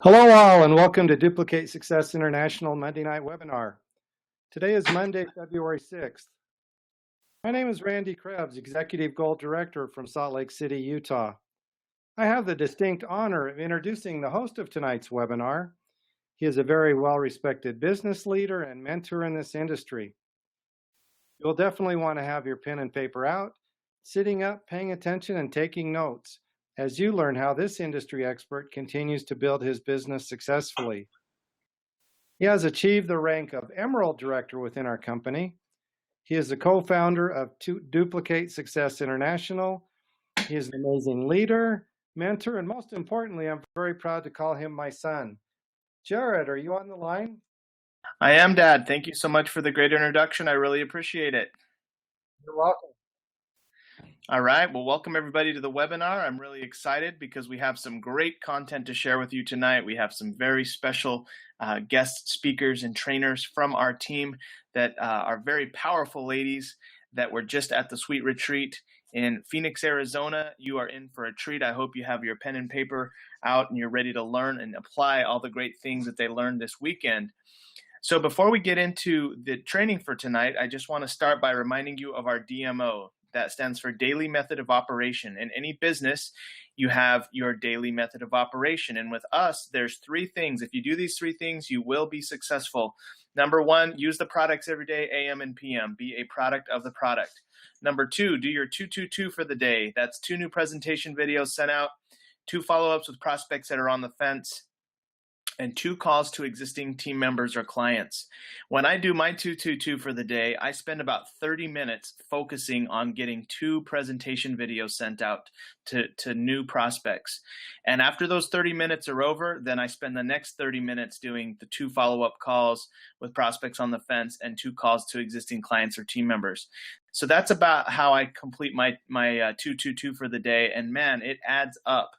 Hello all, and welcome to Duplicate Success International Monday Night Webinar. Today is Monday, February 6th. My name is Randy Krebs, Executive Gold Director from Salt Lake City, Utah. I have the distinct honor of introducing the host of tonight's webinar. He is a very well-respected business leader and mentor in this industry. You'll definitely want to have your pen and paper out, sitting up, paying attention, and taking notes as you learn how this industry expert continues to build his business successfully. He has achieved the rank of Emerald Director within our company. He is the co-founder of Duplicate Success International. He is an amazing leader, mentor, and most importantly, I'm very proud to call him my son. Jared, are you on the line? I am, Dad. Thank you so much for the great introduction. I really appreciate it. You're welcome. All right. Well, welcome everybody to the webinar. I'm really excited because we have some great content to share with you tonight. We have some very special guest speakers and trainers from our team that are very powerful ladies that were just at the Sweet Retreat in Phoenix, Arizona. You are in for a treat. I hope you have your pen and paper out and you're ready to learn and apply all the great things that they learned this weekend. So before we get into the training for tonight, I just want to start by reminding you of our DMO. That stands for Daily Method of Operation. In any business, you have your daily method of operation. And with us, there's three things. If you do these three things, you will be successful. Number one, use the products every day, AM and PM. Be a product of the product. Number two, do your 222 for the day. That's 2 new presentation videos sent out, 2 follow-ups with prospects that are on the fence, and 2 calls to existing team members or clients. When I do my 222 for the day, I spend about 30 minutes focusing on getting 2 presentation videos sent out to new prospects. And after those 30 minutes are over, then I spend the next 30 minutes doing the 2 follow-up calls with prospects on the fence and 2 calls to existing clients or team members. So that's about how I complete my 222 for the day. And man, it adds up.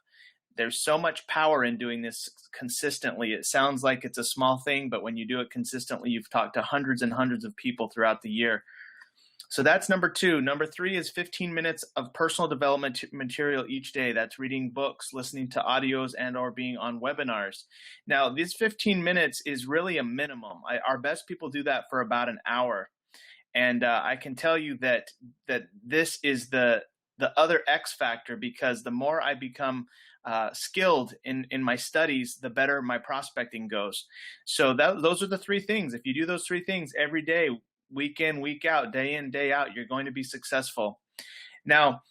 There's so much power in doing this consistently. It sounds like it's a small thing, but when you do it consistently, you've talked to hundreds and hundreds of people throughout the year. So that's number 2. Number 3 is 15 minutes of personal development material each day. That's reading books, listening to audios, and or being on webinars. Now, this 15 minutes is really a minimum. Our best people do that for about an hour. And I can tell you that this is the other X factor, because the more I become skilled in my studies, the better my prospecting goes. So those are the 3 things. If you do those 3 things every day, week in, week out, day in, day out, you're going to be successful. Now,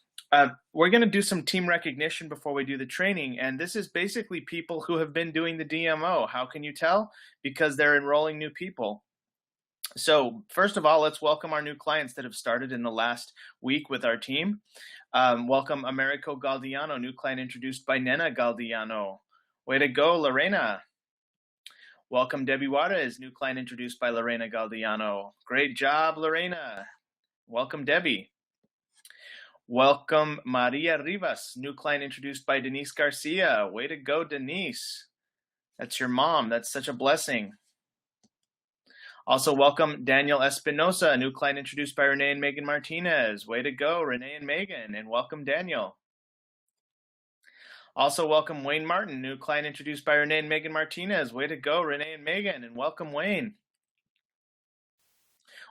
we're going to do some team recognition before we do the training. And this is basically people who have been doing the DMO. How can you tell? Because they're enrolling new people. So first of all, let's welcome our new clients that have started in the last week with our team. Welcome Americo Galdiano, new client introduced by Nena Galdiano. Way to go, Lorena. Welcome Debbie Juarez, new client introduced by Lorena Galdiano. Great job, Lorena. Welcome, Debbie. Welcome Maria Rivas, new client introduced by Denise Garcia. Way to go, Denise. That's your mom. That's such a blessing. Also welcome Daniel Espinosa, a new client introduced by Renee and Megan Martinez. Way to go, Renee and Megan, and welcome Daniel. Also welcome Wayne Martin, new client introduced by Renee and Megan Martinez. Way to go, Renee and Megan, and welcome Wayne.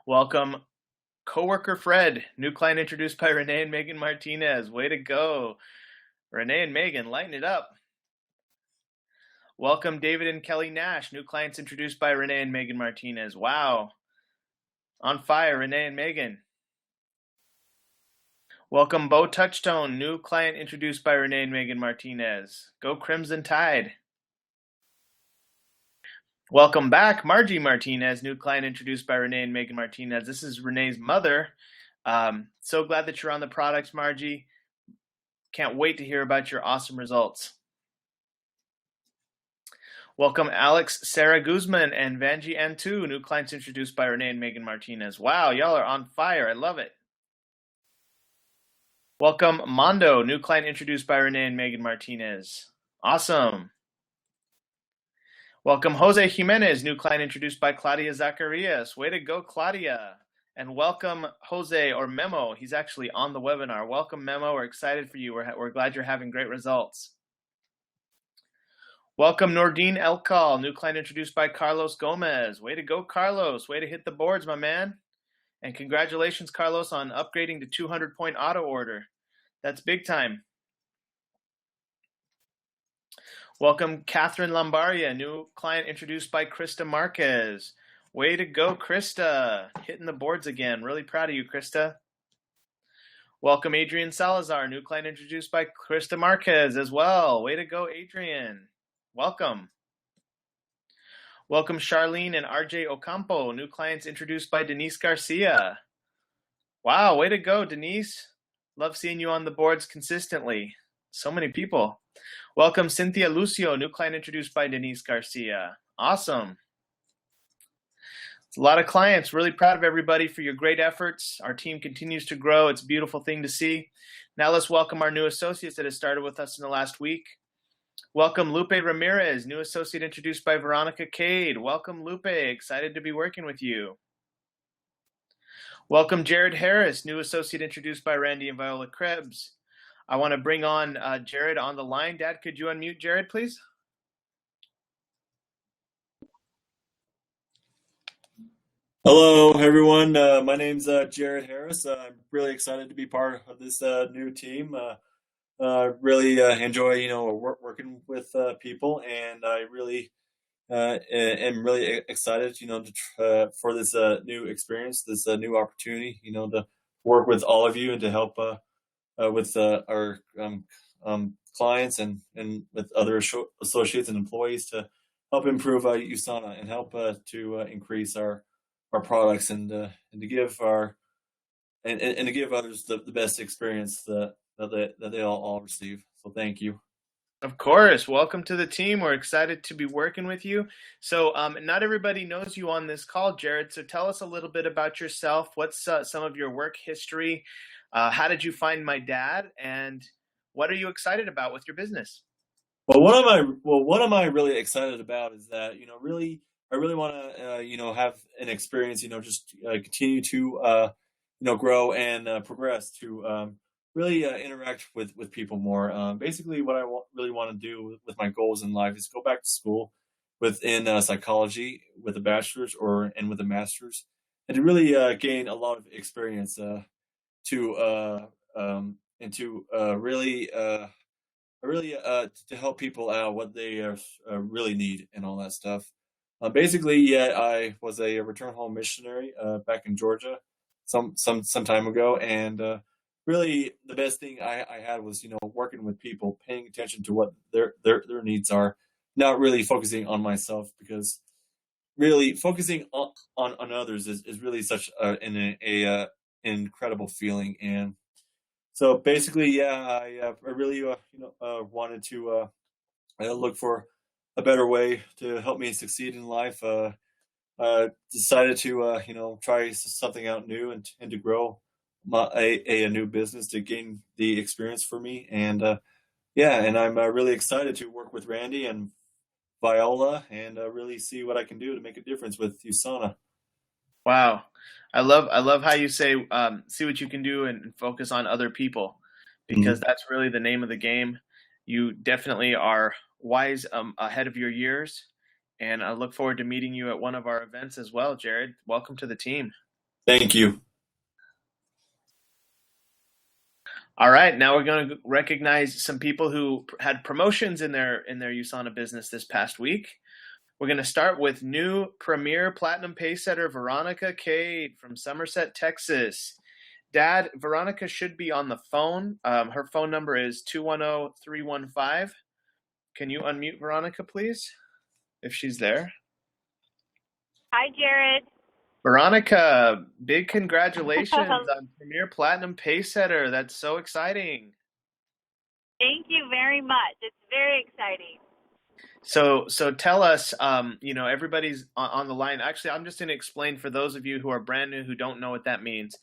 Welcome coworker Fred, new client introduced by Renee and Megan Martinez. Way to go, Renee and Megan, lighten it up. Welcome David and Kelly Nash, new clients introduced by Renee and Megan Martinez. Wow. On fire, Renee and Megan. Welcome Bo Touchtone, new client introduced by Renee and Megan Martinez. Go Crimson Tide. Welcome back, Margie Martinez, new client introduced by Renee and Megan Martinez. This is Renee's mother. So glad that you're on the products, Margie. Can't wait to hear about your awesome results. Welcome Alex, Sarah Guzman, and Vanji Antu, new clients introduced by Renee and Megan Martinez. Wow, y'all are on fire. I love it. Welcome Mondo, new client introduced by Renee and Megan Martinez. Awesome. Welcome Jose Jimenez, new client introduced by Claudia Zacharias. Way to go, Claudia. And welcome Jose, or Memo. He's actually on the webinar. Welcome, Memo. We're excited for you. We're glad you're having great results. Welcome Nordine Elkal, new client introduced by Carlos Gomez. Way to go, Carlos. Way to hit the boards, my man. And congratulations, Carlos, on upgrading to 200-point auto order. That's big time. Welcome Catherine Lombaria, new client introduced by Krista Marquez. Way to go, Krista. Hitting the boards again. Really proud of you, Krista. Welcome Adrian Salazar, new client introduced by Krista Marquez as well. Way to go, Adrian. Welcome. Welcome Charlene and RJ Ocampo, new clients introduced by Denise Garcia. Wow, way to go, Denise. Love seeing you on the boards consistently. So many people. Welcome Cynthia Lucio, new client introduced by Denise Garcia. Awesome. It's a lot of clients. Really proud of everybody for your great efforts. Our team continues to grow. It's a beautiful thing to see. Now let's welcome our new associates that have started with us in the last week. Welcome Lupe Ramirez, new associate introduced by Veronica Cade. Welcome Lupe, excited to be working with you. Welcome Jared Harris, new associate introduced by Randy and Viola Krebs. I want to bring on Jared on the line. Dad, could you unmute Jared, please? Hello, everyone. My name's Jared Harris. I'm really excited to be part of this new team. Really enjoy, working with people, and I really am really excited, for this new experience, this new opportunity, to work with all of you and to help with our clients and with other associates and employees to help improve USANA and help to increase our products and to give our and to give others the best experience that they all receive. So thank you. Of course. Welcome to the team. We're excited to be working with you. So not everybody knows you on this call, Jared. So tell us a little bit about yourself. What's some of your work history? How did you find my dad? And what are you excited about with your business? Well, what am I really excited about is that, I really want to, have an experience, just continue to, grow and progress to really interact with people more. Basically, what I really want to do with my goals in life is go back to school within psychology with a bachelor's and with a master's, and to really gain a lot of experience and to really to help people out what they really need and all that stuff. Basically, yeah, I was a return home missionary back in Georgia some time ago, and really the best thing I had was working with people, paying attention to what their needs are, not really focusing on myself, because really focusing on others is really such an incredible feeling. And so basically, yeah, I really wanted to look for a better way to help me succeed in life. Decided to try something out new and to grow a new business to gain the experience for me. And and I'm really excited to work with Randy and Viola and really see what I can do to make a difference with USANA. Wow. I love how you say, see what you can do and focus on other people, because that's really the name of the game. You definitely are wise ahead of your years, and I look forward to meeting you at one of our events as well, Jared. Welcome to the team. Thank you. All right, now we're going to recognize some people who had promotions in their USANA business this past week. We're going to start with new Premier Platinum Pacesetter Veronica Cade from Somerset, Texas. Dad, Veronica should be on the phone. Her phone number is 210-315. Can you unmute Veronica, please, if she's there? Hi, Jared. Veronica, big congratulations on Premier Platinum Pacesetter. That's so exciting. Thank you very much. It's very exciting. So tell us, everybody's on the line. Actually, I'm just going to explain for those of you who are brand new, who don't know what that means.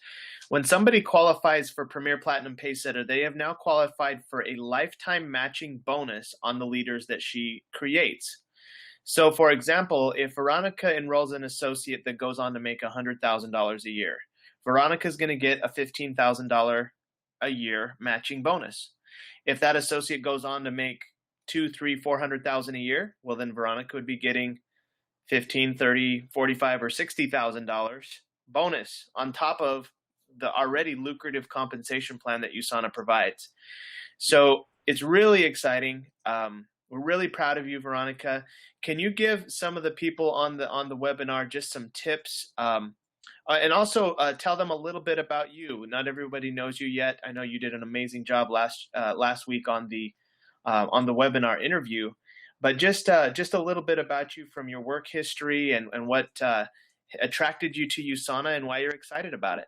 When somebody qualifies for Premier Platinum Pacesetter, they have now qualified for a lifetime matching bonus on the leaders that she creates. So, for example, if Veronica enrolls an associate that goes on to make $100,000 a year, Veronica is going to get a $15,000 a year matching bonus. If that associate goes on to make $200,000, $300,000, $400,000 a year, well, then Veronica would be getting $15,000, $30,000, $45,000, or $60,000 bonus on top of the already lucrative compensation plan that USANA provides. So it's really exciting. We're really proud of you, Veronica. Can you give some of the people on the webinar just some tips, and also tell them a little bit about you? Not everybody knows you yet. I know you did an amazing job last week on the webinar interview, but just a little bit about you from your work history and what attracted you to USANA and why you're excited about it.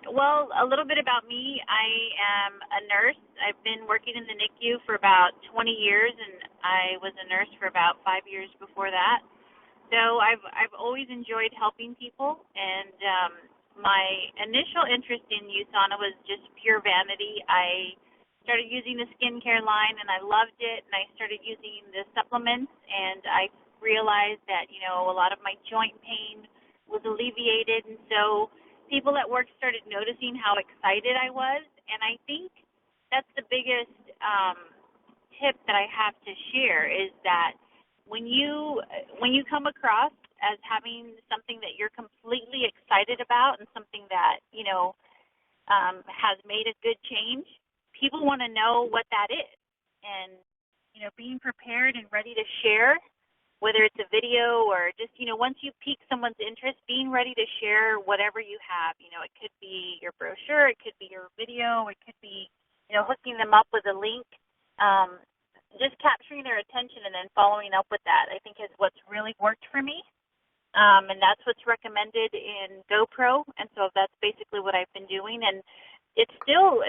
Well, a little bit about me. I am a nurse. I've been working in the NICU for about 20 years, and I was a nurse for about 5 years before that. So I've always enjoyed helping people, and my initial interest in USANA was just pure vanity. I started using the skincare line, and I loved it, and I started using the supplements, and I realized that, you know, a lot of my joint pain was alleviated, and so people at work started noticing how excited I was, and I think that's the biggest tip that I have to share is that when you come across as having something that you're completely excited about and something that, you know, has made a good change, people want to know what that is. And, you know, being prepared and ready to share, whether it's a video or just, you know, once you pique someone's interest, being ready to share whatever you have. You know, it could be your brochure, it could be your video, it could be, you know, hooking them up with a link. Just capturing their attention and then following up with that, I think, is what's really worked for me. And that's what's recommended in GoPro. And so that's basically what I've been doing. And it's still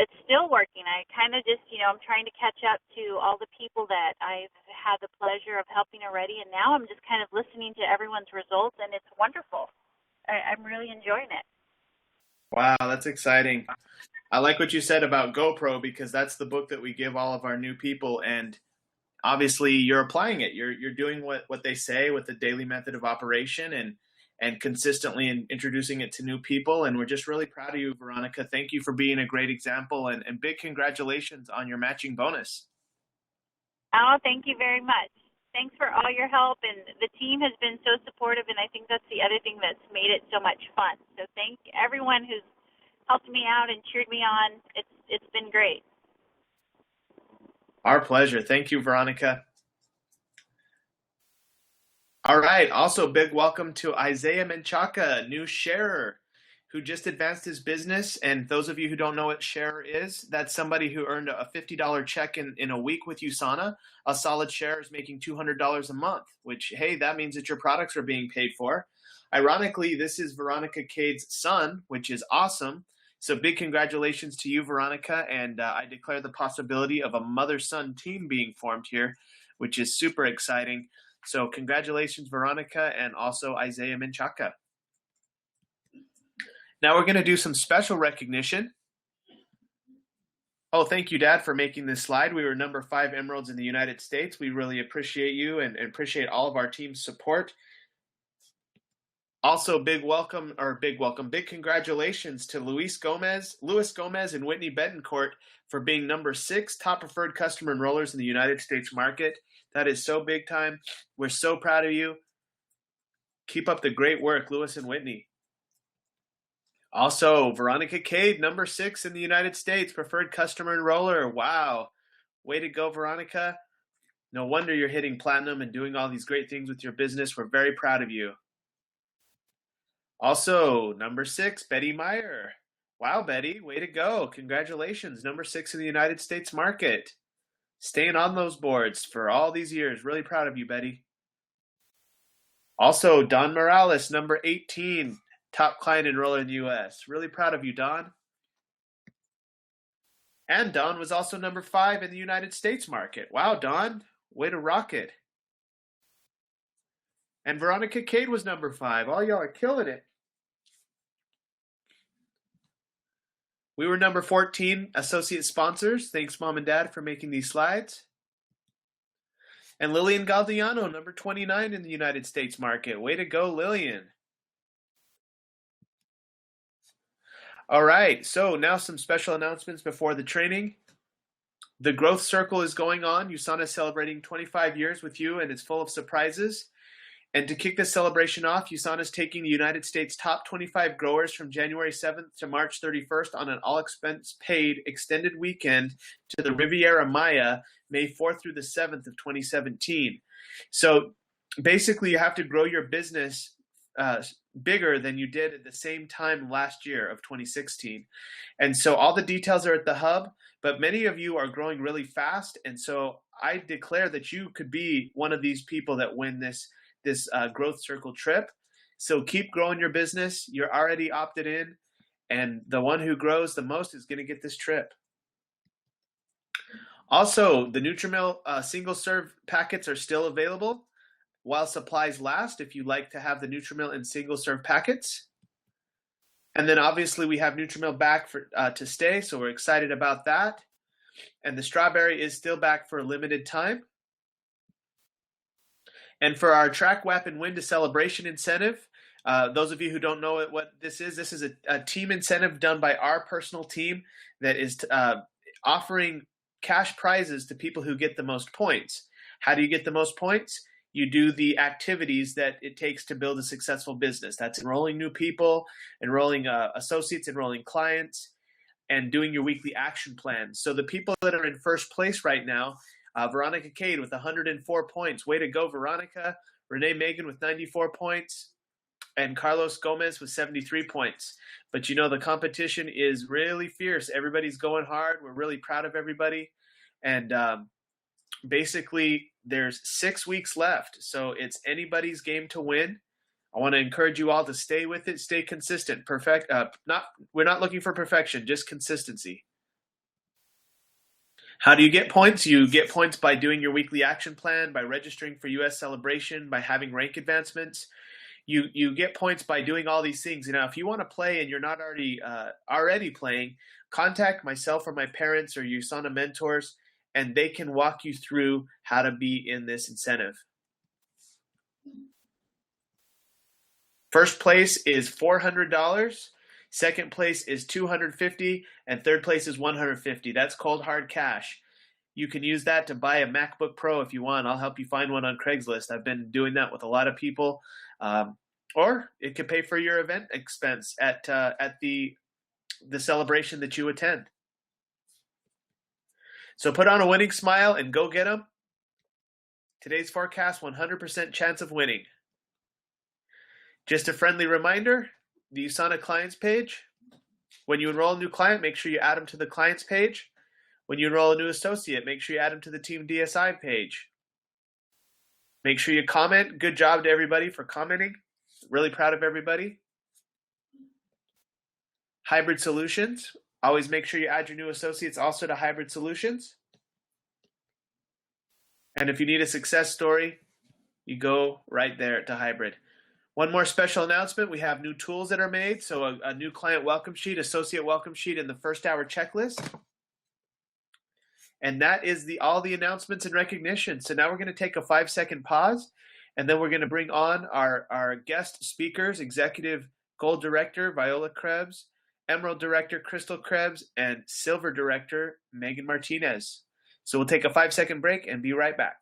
working. I kind of just, you know, I'm trying to catch up to all the people that I've had the pleasure of helping already. And now I'm just kind of listening to everyone's results, and it's wonderful. I'm really enjoying it. Wow, that's exciting. I like what you said about GoPro, because that's the book that we give all of our new people. And obviously you're applying it. You're doing what they say with the daily method of operation and consistently introducing it to new people. And we're just really proud of you, Veronica. Thank you for being a great example, and big congratulations on your matching bonus. Oh, thank you very much. Thanks for all your help, and the team has been so supportive, and I think that's the other thing that's made it so much fun. So thank everyone who's helped me out and cheered me on. It's been great. Our pleasure. Thank you, Veronica. All right. Also, big welcome to Isaiah Menchaca, new sharer who just advanced his business. And those of you who don't know what sharer is, that's somebody who earned a $50 check in a week with USANA. A solid sharer is making $200 a month, which, hey, that means that your products are being paid for. Ironically, this is Veronica Cade's son, which is awesome. So big congratulations to you, Veronica. And I declare the possibility of a mother-son team being formed here, which is super exciting. So congratulations, Veronica, and also Isaiah Menchaca. Now we're going to do some special recognition. Oh, thank you, Dad, for making this slide. We were number 5 Emeralds in the United States. We really appreciate you and appreciate all of our team's support. Also, big congratulations to Luis Gomez and Whitney Betancourt for being number 6 top preferred customer enrollers in the United States market. That is so big time. We're so proud of you. Keep up the great work, Lewis and Whitney. Also, Veronica Cade, number 6 in the United States, preferred customer enroller. Wow. Way to go, Veronica. No wonder you're hitting platinum and doing all these great things with your business. We're very proud of you. Also, number 6, Betty Meyer. Wow, Betty, way to go. Congratulations, number 6 in the United States market. Staying on those boards for all these years. Really proud of you, Betty. Also, Don Morales, number 18, top client enroller in the U.S. Really proud of you, Don. And Don was also number 5 in the United States market. Wow, Don, way to rock it. And Veronica Cade was number 5. All y'all are killing it. We were number 14 associate sponsors. Thanks, Mom and Dad, for making these slides. And Lillian Galdiano, number 29 in the United States market. Way to go, Lillian. All right, so now some special announcements before the training. The Growth Circle is going on. USANA is celebrating 25 years with you, and it's full of surprises. And to kick this celebration off, USANA is taking the United States top 25 growers from January 7th to March 31st on an all-expense-paid extended weekend to the Riviera Maya, May 4th through the 7th of 2017. So basically, you have to grow your business bigger than you did at the same time last year of 2016. And so all the details are at the hub, but many of you are growing really fast. And so I declare that you could be one of these people that win this Growth Circle trip. So keep growing your business. You're already opted in, and the one who grows the most is going to get this trip. Also, the Nutrimil single serve packets are still available while supplies last if you'd like to have the Nutrimil in single serve packets. And then obviously we have Nutrimil back for to stay, so we're excited about that. And the strawberry is still back for a limited time. And for our Track WAPnWin to Celebration incentive, those of you who don't know what this is a team incentive done by our personal team that is offering cash prizes to people who get the most points. How do you get the most points? You do the activities that it takes to build a successful business. That's enrolling new people, enrolling associates, enrolling clients, and doing your weekly action plan. So the people that are in first place right now, Veronica Cade with 104 points. Way to go, Veronica. Renee Megan with 94 points. And Carlos Gomez with 73 points. But you know, the competition is really fierce. Everybody's going hard. We're really proud of everybody. And basically, there's 6 weeks left. So it's anybody's game to win. I want to encourage you all to stay with it, stay consistent. We're not looking for perfection, just consistency. How do you get points? You get points by doing your weekly action plan, by registering for US Celebration, by having rank advancements. You get points by doing all these things. You know, if you want to play and you're not already playing, contact myself or my parents or USANA mentors, and they can walk you through how to be in this incentive. First place is $400. Second place is $250, and third place is $150. That's cold hard cash. You can use that to buy a MacBook Pro if you want. I'll help you find one on Craigslist. I've been doing that with a lot of people. Or it could pay for your event expense at the celebration that you attend. So put on a winning smile and go get them. Today's forecast, 100% chance of winning. Just a friendly reminder, the USANA clients page. When you enroll a new client, make sure you add them to the clients page. When you enroll a new associate, make sure you add them to the Team DSI page. Make sure you comment. Good job to everybody for commenting. Really proud of everybody. Hybrid Solutions. Always make sure you add your new associates also to Hybrid Solutions. And if you need a success story, you go right there to Hybrid. One more special announcement. We have new tools that are made. So a new client welcome sheet, associate welcome sheet in the first hour checklist. And that is all the announcements and recognition. So now we're going to take a 5-second pause, and then we're going to bring on our guest speakers, Executive Gold Director Viola Crebs, Emerald Director Crystal Crebs, and Silver Director Megan Martinez. So we'll take a 5-second break and be right back.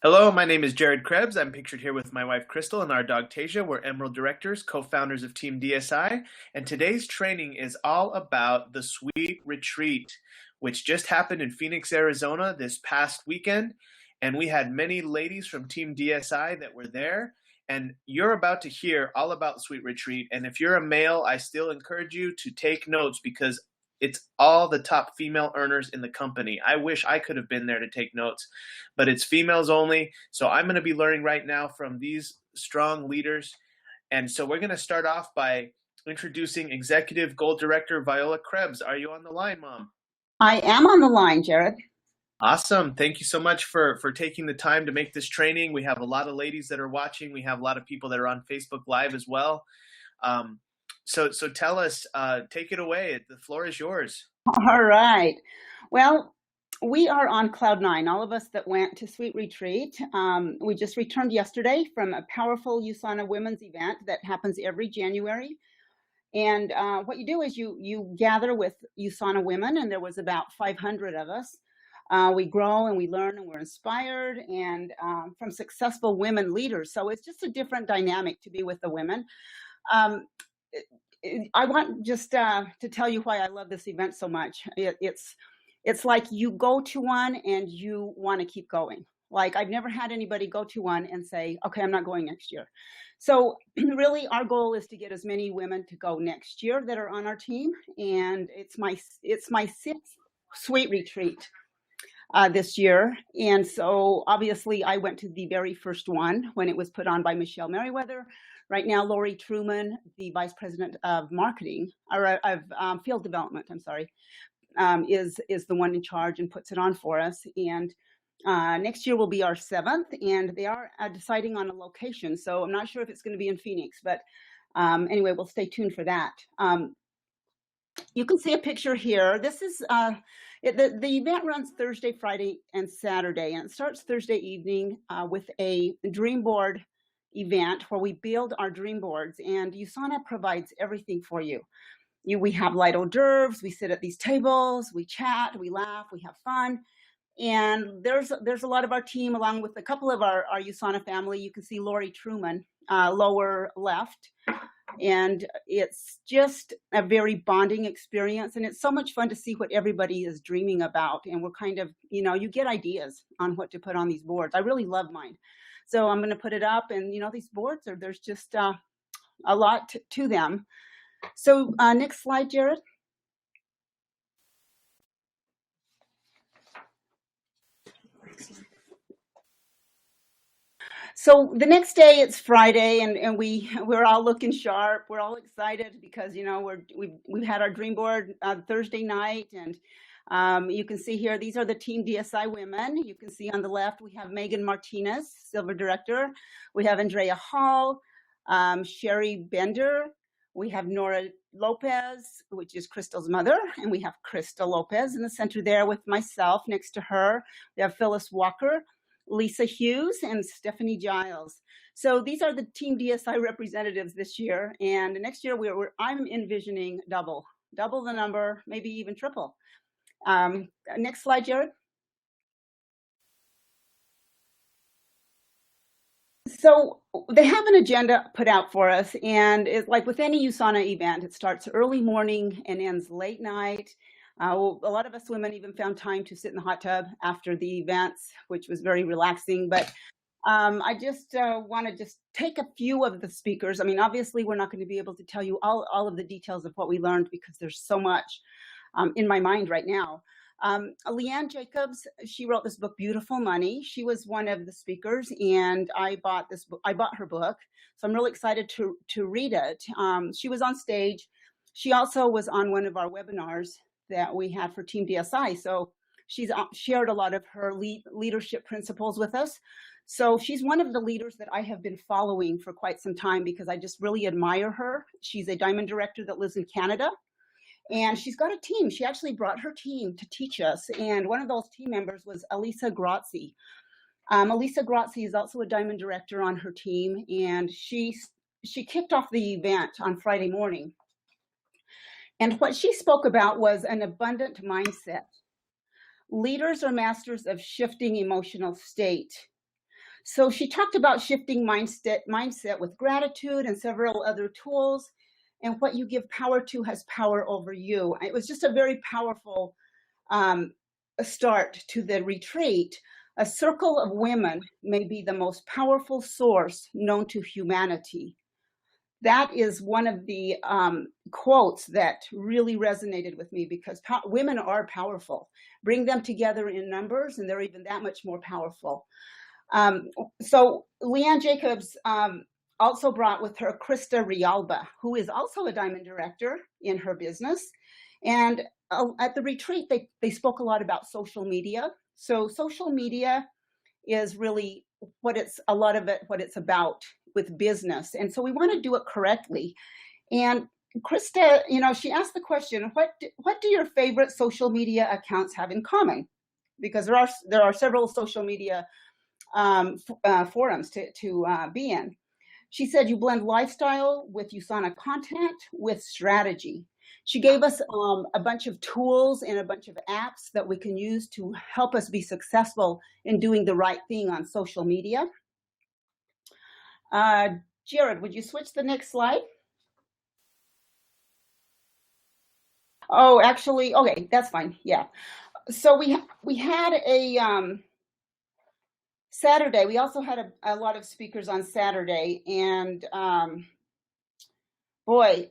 Hello, my name is Jared Krebs. I'm pictured here with my wife Crystal and our dog Tasia. We're Emerald Directors, co-founders of Team DSI, and today's training is all about the Sweet Retreat, which just happened in Phoenix, Arizona this past weekend, and we had many ladies from Team DSI that were there, and you're about to hear all about Sweet Retreat, and if you're a male, I still encourage you to take notes because it's all the top female earners in the company. I wish I could have been there to take notes, but it's females only. So I'm going to be learning right now from these strong leaders. And so we're going to start off by introducing Executive Gold Director Viola Krebs. Are you on the line, Mom? I am on the line, Jared. Awesome. Thank you so much for taking the time to make this training. We have a lot of ladies that are watching. We have a lot of people that are on Facebook Live as well. So tell us, take it away. The floor is yours. All right. Well, we are on cloud nine. All of us that went to Sweet Retreat. We just returned yesterday from a powerful USANA women's event that happens every January. And what you do is you gather with USANA women, and there was about 500 of us. We grow and we learn and we're inspired and from successful women leaders. So it's just a different dynamic to be with the women. I want just to tell you why I love this event so much. It's like you go to one and you want to keep going. Like I've never had anybody go to one and say, okay, I'm not going next year. So really our goal is to get as many women to go next year that are on our team. And it's my 6th Sweet Retreat this year. And so obviously I went to the very first one when it was put on by Michelle Merriweather. Right now, Lori Truman, the Vice President of Marketing, or of Field Development, I'm sorry, is the one in charge and puts it on for us. And next year will be our 7th, and they are deciding on a location. So I'm not sure if it's going to be in Phoenix, but anyway, we'll stay tuned for that. You can see a picture here. This is the event runs Thursday, Friday, and Saturday, and it starts Thursday evening with a dream board event where we build our dream boards, and USANA provides everything for you. We have light hors d'oeuvres, we sit at these tables, we chat, we laugh, we have fun. And there's a lot of our team along with a couple of our USANA family. You can see Lori Truman, lower left. And it's just a very bonding experience. And it's so much fun to see what everybody is dreaming about. And we're kind of, you get ideas on what to put on these boards. I really love mine. So I'm going to put it up, and these boards there's just a lot to them. So next slide, Jared. So the next day it's Friday, and we're all looking sharp. We're all excited because we've had our dream board Thursday night, and you can see here, these are the Team DSI women. You can see on the left, we have Megan Martinez, Silver Director. We have Andrea Hall, Sherry Bender. We have Nora Lopez, which is Crystal's mother. And we have Crystal Lopez in the center there with myself next to her. We have Phyllis Walker, Lisa Hughes, and Stephanie Giles. So these are the Team DSI representatives this year. And next year, I'm envisioning double the number, maybe even triple. Next slide, Jared. So they have an agenda put out for us, and it's like with any USANA event, it starts early morning and ends late night. A lot of us women even found time to sit in the hot tub after the events, which was very relaxing. But I just want to just take a few of the speakers. I mean, obviously, we're not going to be able to tell you all of the details of what we learned because there's so much in my mind right now. Leanne Jacobs, she wrote this book, Beautiful Money. She was one of the speakers, and I bought her book. So I'm really excited to read it. She was on stage. She also was on one of our webinars that we had for Team DSI. So she's shared a lot of her leadership principles with us. So she's one of the leaders that I have been following for quite some time because I just really admire her. She's a diamond director that lives in Canada. And she's got a team. She actually brought her team to teach us. And one of those team members was Elisa Grazzi. Elisa Grazzi is also a diamond director on her team. And she kicked off the event on Friday morning. And what she spoke about was an abundant mindset. Leaders are masters of shifting emotional state. So she talked about shifting mindset with gratitude and several other tools. And what you give power to has power over you. It was just a very powerful start to the retreat. A circle of women may be the most powerful source known to humanity. That is one of the quotes that really resonated with me because women are powerful. Bring them together in numbers and they're even that much more powerful. So Leanne Jacobs also brought with her Krista Rialba, who is also a diamond director in her business. And at the retreat, they spoke a lot about social media. So social media is really what it's about with business. And so we want to do it correctly. And Krista, she asked the question, what do your favorite social media accounts have in common? because there are several social media forums to be in. She said you blend lifestyle with USANA content with strategy. She gave us a bunch of tools and a bunch of apps that we can use to help us be successful in doing the right thing on social media. Jared, would you switch the next slide? Oh, actually, okay, that's fine. Yeah. So we had a Saturday. We also had a lot of speakers on Saturday, and boy,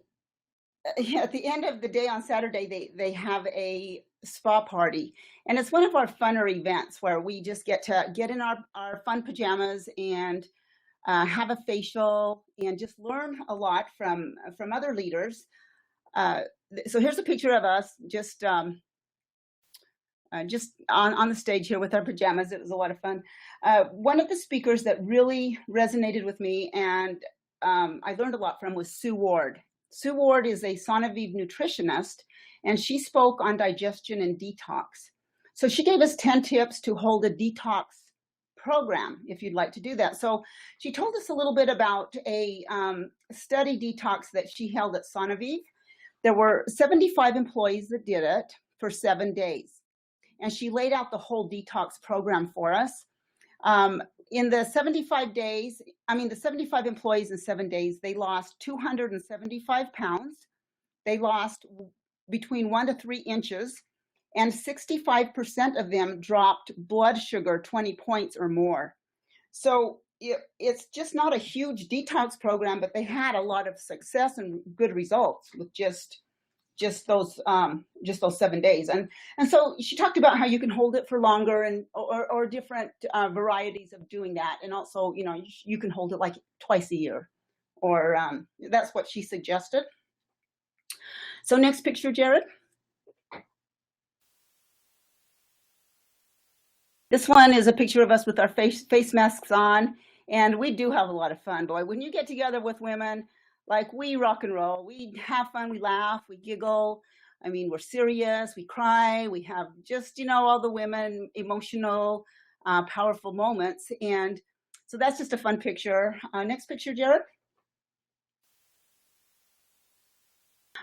at the end of the day on Saturday, they have a spa party, and it's one of our funner events where we just get to get in our fun pajamas and have a facial and just learn a lot from other leaders. So here's a picture of us just on the stage here with our pajamas. It was a lot of fun. One of the speakers that really resonated with me and I learned a lot from was Sue Ward. Sue Ward is a Sana Vive nutritionist, and she spoke on digestion and detox. So she gave us 10 tips to hold a detox program if you'd like to do that. So she told us a little bit about a study detox that she held at Sana Vive. There were 75 employees that did it for 7 days. And she laid out the whole detox program for us. In the 75 days, the 75 employees in 7 days, they lost 275 pounds. They lost between 1 to 3 inches, and 65% of them dropped blood sugar 20 points or more. So it's just not a huge detox program, but they had a lot of success and good results with just those 7 days. And so she talked about how you can hold it for longer and or different varieties of doing that. And also, you can hold it like twice a year, or that's what she suggested. So next picture, Jared. This one is a picture of us with our face masks on, and we do have a lot of fun, boy. When you get together with women, like, we rock and roll, we have fun, we laugh, we giggle. We're serious, we cry, we have just, all the women emotional, powerful moments. And so that's just a fun picture. Next picture, Jared.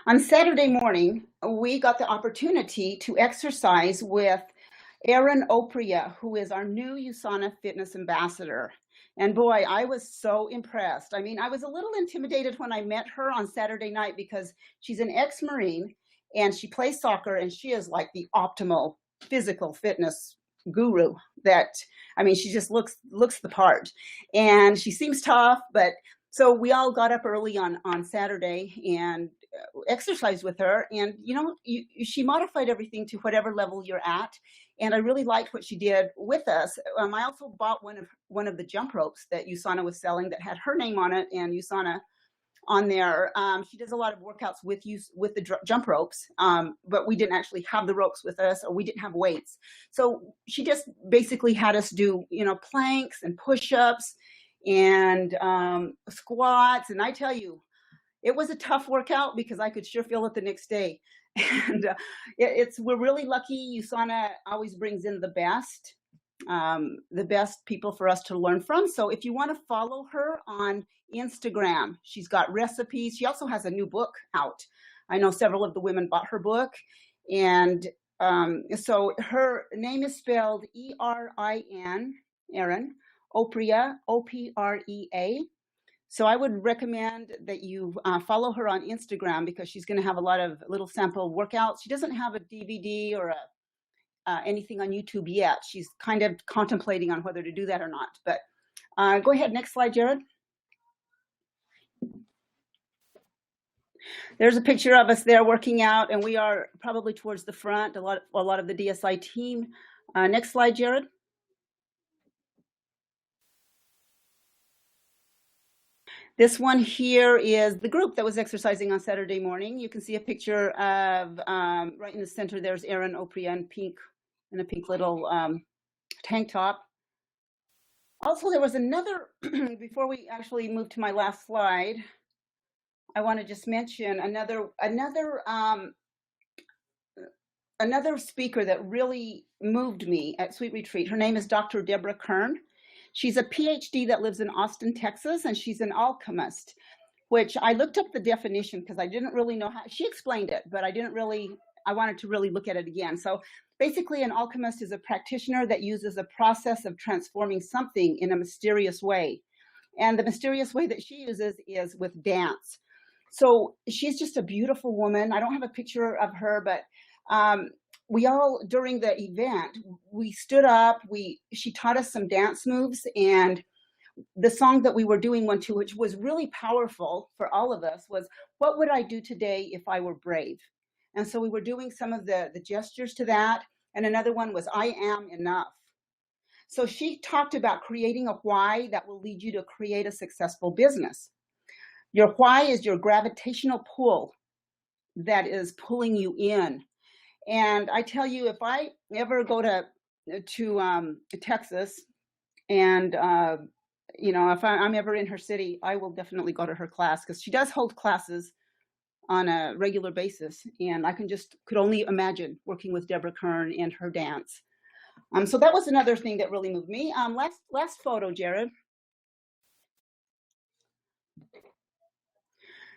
On Saturday morning, we got the opportunity to exercise with Erin Opria, who is our new USANA Fitness Ambassador. And boy, I was so impressed. I was a little intimidated when I met her on Saturday night because she's an ex-Marine and she plays soccer, and she is like the optimal physical fitness guru she just looks the part, and she seems tough. But so we all got up early on Saturday and exercised with her, and she modified everything to whatever level you're at. And I really liked what she did with us. I also bought one of the jump ropes that USANA was selling that had her name on it and USANA on there. She does a lot of workouts with the jump ropes, but we didn't actually have the ropes with us, or we didn't have weights. So she just basically had us do, planks and push-ups and squats. And I tell you, it was a tough workout because I could sure feel it the next day. And we're really lucky. USANA always brings in the best people for us to learn from. So if you want to follow her on Instagram, she's got recipes. She also has a new book out. I know several of the women bought her book. And so her name is spelled E-R-I-N, Erin, Opria, O-P-R-E-A. So I would recommend that you follow her on Instagram because she's going to have a lot of little sample workouts. She doesn't have a DVD or anything on YouTube yet. She's kind of contemplating on whether to do that or not. But go ahead, next slide, Jared. There's a picture of us there working out, and we are probably towards the front, a lot of the DSI team. Next slide, Jared. This one here is the group that was exercising on Saturday morning. You can see a picture of, right in the center, there's Erin Opria in a pink little tank top. Also, there was another, before we actually move to my last slide, I want to just mention another another speaker that really moved me at Sweet Retreat. Her name is Dr. Deborah Curve. She's a PhD that lives in Austin, Texas, and she's an alchemist, which I looked up the definition because I didn't really know how. She explained it, but I wanted to really look at it again. So basically, an alchemist is a practitioner that uses a process of transforming something in a mysterious way. And the mysterious way that she uses is with dance. So she's just a beautiful woman. I don't have a picture of her, but we all, during the event, we stood up, she taught us some dance moves, and the song that we were doing one to, which was really powerful for all of us, was, "What would I do today if I were brave?" And so we were doing some of the gestures to that. And another one was, "I am enough." So she talked about creating a why that will lead you to create a successful business. Your why is your gravitational pull that is pulling you in. And I tell you, if I ever go to Texas, and if I'm ever in her city, I will definitely go to her class, because she does hold classes on a regular basis, and I could only imagine working with Deborah Curve and her dance. So that was another thing that really moved me. Last photo, Jared.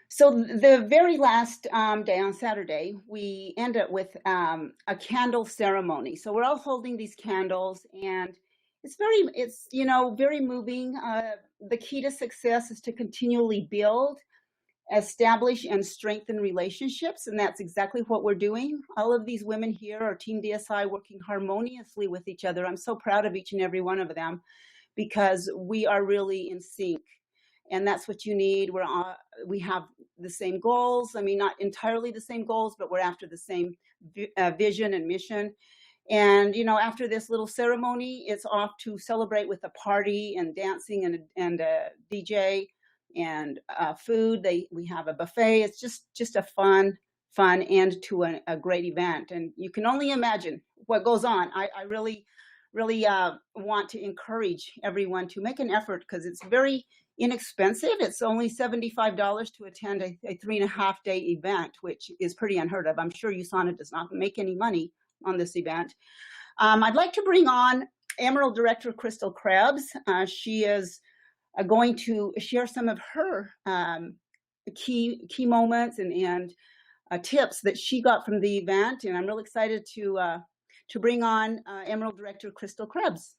So the very last day on Saturday, we end up with a candle ceremony. So we're all holding these candles, and it's very moving. The key to success is to continually build, establish, and strengthen relationships, and that's exactly what we're doing. All of these women here are Team DSI, working harmoniously with each other. I'm so proud of each and every one of them, because we are really in sync. And that's what you need. We have the same goals. I mean, not entirely the same goals, but we're after the same vision and mission. And, after this little ceremony, it's off to celebrate with a party and dancing and a DJ and food. We have a buffet. It's just a fun end to a great event. And you can only imagine what goes on. I really want to encourage everyone to make an effort, because it's very inexpensive. It's only $75 to attend a 3.5-day event, which is pretty unheard of. I'm sure USANA does not make any money on this event. I'd like to bring on Emerald Director Crystal Crebs. She is going to share some of her key moments and tips that she got from the event, and I'm really excited to bring on Emerald Director Crystal Crebs.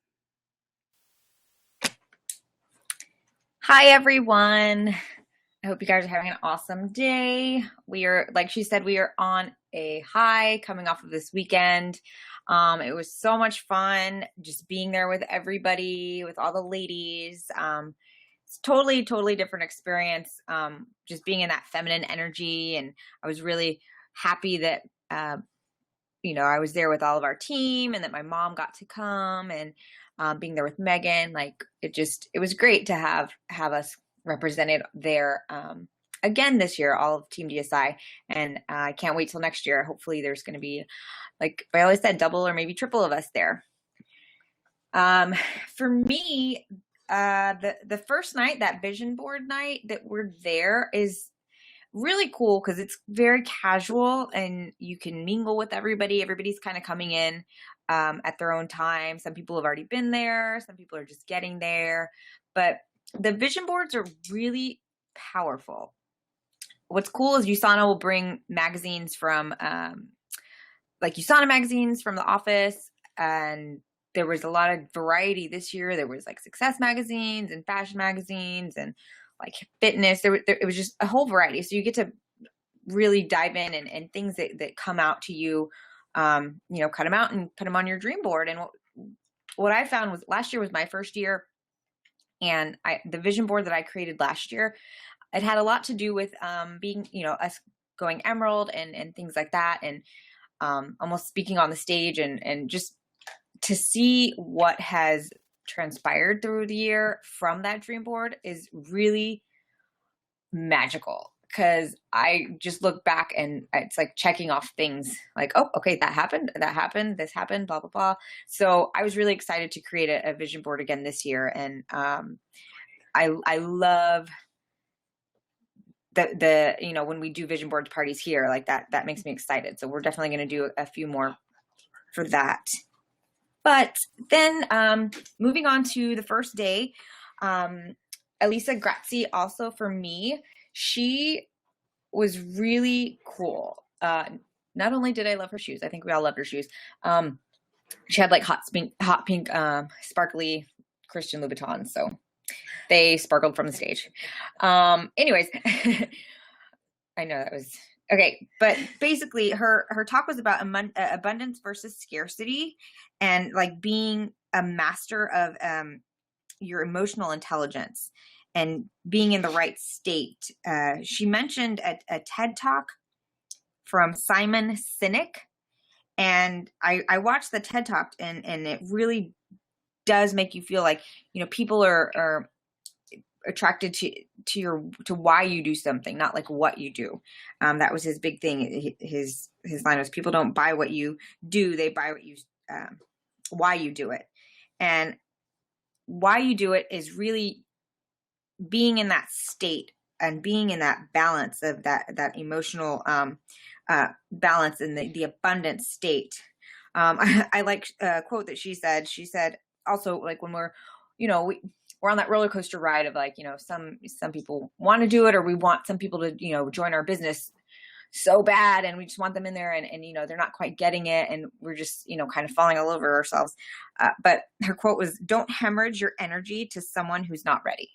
Hi, everyone. I hope you guys are having an awesome day. We are, like she said, we are on a high coming off of this weekend. It was so much fun just being there with everybody, with all the ladies. It's totally different experience, just being in that feminine energy. And I was really happy that, I was there with all of our team, and that my mom got to come, and being there with Megan. Like, it was great to have us represented there again this year, all of Team DSI. And I can't wait till next year. Hopefully there's going to be, like I always said, double or maybe triple of us there. For me, the first night, that vision board night that we're there, is really cool because it's very casual and you can mingle with everybody. Everybody's kind of coming in at their own time. Some people have already been there. Some people are just getting there. But the vision boards are really powerful. What's cool is USANA will bring magazines from, like USANA magazines from the office. And there was a lot of variety this year. There was like success magazines and fashion magazines and like fitness. It was just a whole variety. So you get to really dive in and things that come out to you, cut them out and put them on your dream board. And what I found was, last year was my first year, and the vision board that I created last year, it had a lot to do with being, us going Emerald and things like that, and almost speaking on the stage and just to see what has transpired through the year from that dream board is really magical. Because I just look back and it's like checking off things like, oh, okay, that happened, this happened, blah, blah, blah. So I was really excited to create a vision board again this year. And I love the when we do vision board parties here, like that makes me excited. So we're definitely going to do a few more for that. But then moving on to the first day, Elisa Grazzi, also for me, she was really cool. Not only did I love her shoes, I think we all loved her shoes. She had like hot pink, sparkly Christian Louboutins, so they sparkled from the stage. Anyways, I know that was okay, but basically her talk was about abundance versus scarcity, and like being a master of your emotional intelligence and being in the right state. She mentioned a TED Talk from Simon Sinek, and I watched the TED Talk, and it really does make you feel like, people are attracted to why you do something, not like what you do. That was his big thing. His line was, people don't buy what you do, they buy what you why you do it. And why you do it is really being in that state and being in that balance of that emotional balance in the abundant state. I like a quote that she said. She said also, like, when we're on that roller coaster ride of like, some people want to do it, or we want some people to, join our business so bad, and we just want them in there, and they're not quite getting it, and we're just, kind of falling all over ourselves. But her quote was, "Don't hemorrhage your energy to someone who's not ready."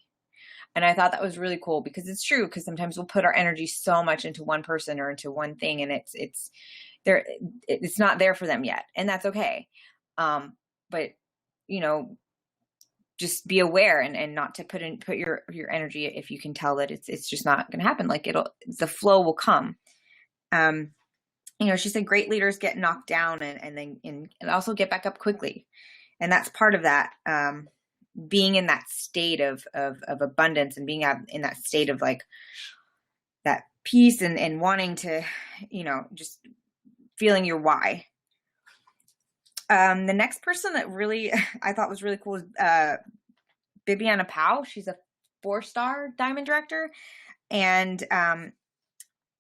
And I thought that was really cool, because it's true, because sometimes we'll put our energy so much into one person or into one thing, and it's not there for them yet. And that's okay. But just be aware and not to put your energy if you can tell that it's just not going to happen. Like the flow will come. She said great leaders get knocked down and also get back up quickly. And that's part of that, being in that state of abundance, and being in that state of like that peace and wanting to, just feeling your why. The next person that really I thought was really cool is Bibiana Powell. She's a 4-star diamond director, and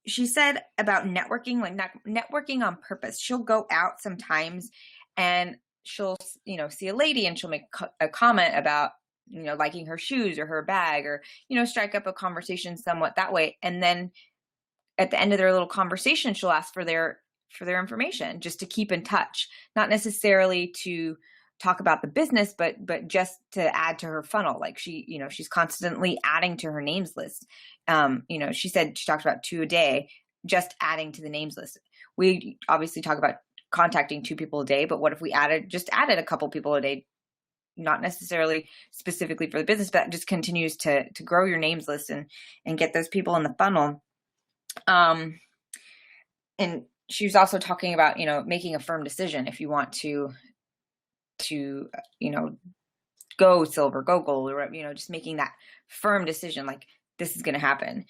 she said about networking, like networking on purpose. She'll go out sometimes, and she'll see a lady, and she'll make a comment about liking her shoes or her bag, or strike up a conversation somewhat that way. And then at the end of their little conversation, she'll ask for their information, just to keep in touch, not necessarily to talk about the business, but just to add to her funnel. Like she's constantly adding to her names list. She said she talked about 2 a day, just adding to the names list. We obviously talk about contacting 2 people a day, but what if we added a couple people a day, not necessarily specifically for the business, but just continues to grow your names list and get those people in the funnel. And she was also talking about, making a firm decision if you want to go silver, go gold, or, just making that firm decision, like this is going to happen.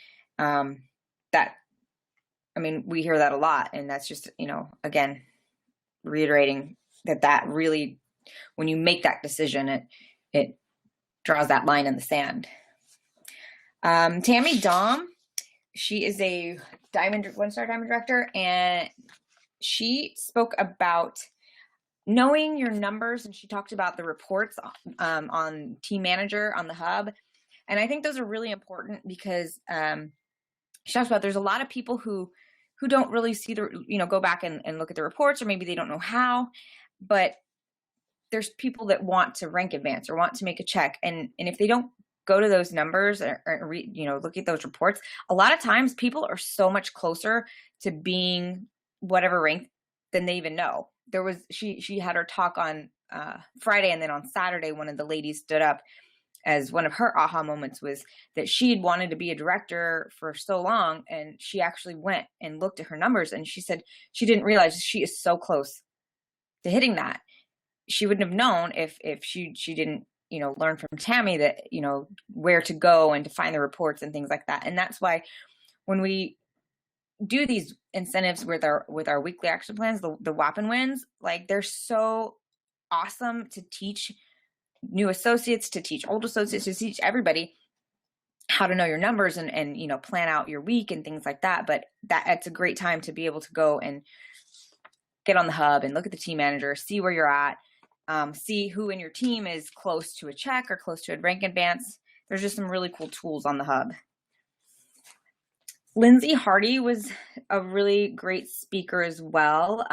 We hear that a lot, and that's just, again, reiterating that really, when you make that decision, it draws that line in the sand. Tammy Dom, she is a 1-star diamond director, and she spoke about knowing your numbers, and she talked about the reports on Team Manager on the hub. And I think those are really important, because she talks about there's a lot of people who don't really see go back and look at the reports, or maybe they don't know how, but there's people that want to rank advance or want to make a check. And if they don't go to those numbers or look at those reports, a lot of times people are so much closer to being whatever rank than they even know. She had her talk on Friday, and then on Saturday, one of the ladies stood up as one of her aha moments was that she had wanted to be a director for so long, and she actually went and looked at her numbers, and she said she didn't realize she is so close to hitting that. She wouldn't have known if she didn't learn from Tammy that where to go and to find the reports and things like that. And that's why when we do these incentives with our weekly action plans, the WAPnWins, like they're so awesome to teach new associates, to teach old associates, to teach everybody how to know your numbers and, you know, plan out your week and things like that. But it's a great time to be able to go and get on the hub and look at the team manager, see where you're at, see who in your team is close to a check or close to a rank advance. There's just some really cool tools on the hub. Lindsay Hardy was a really great speaker as well.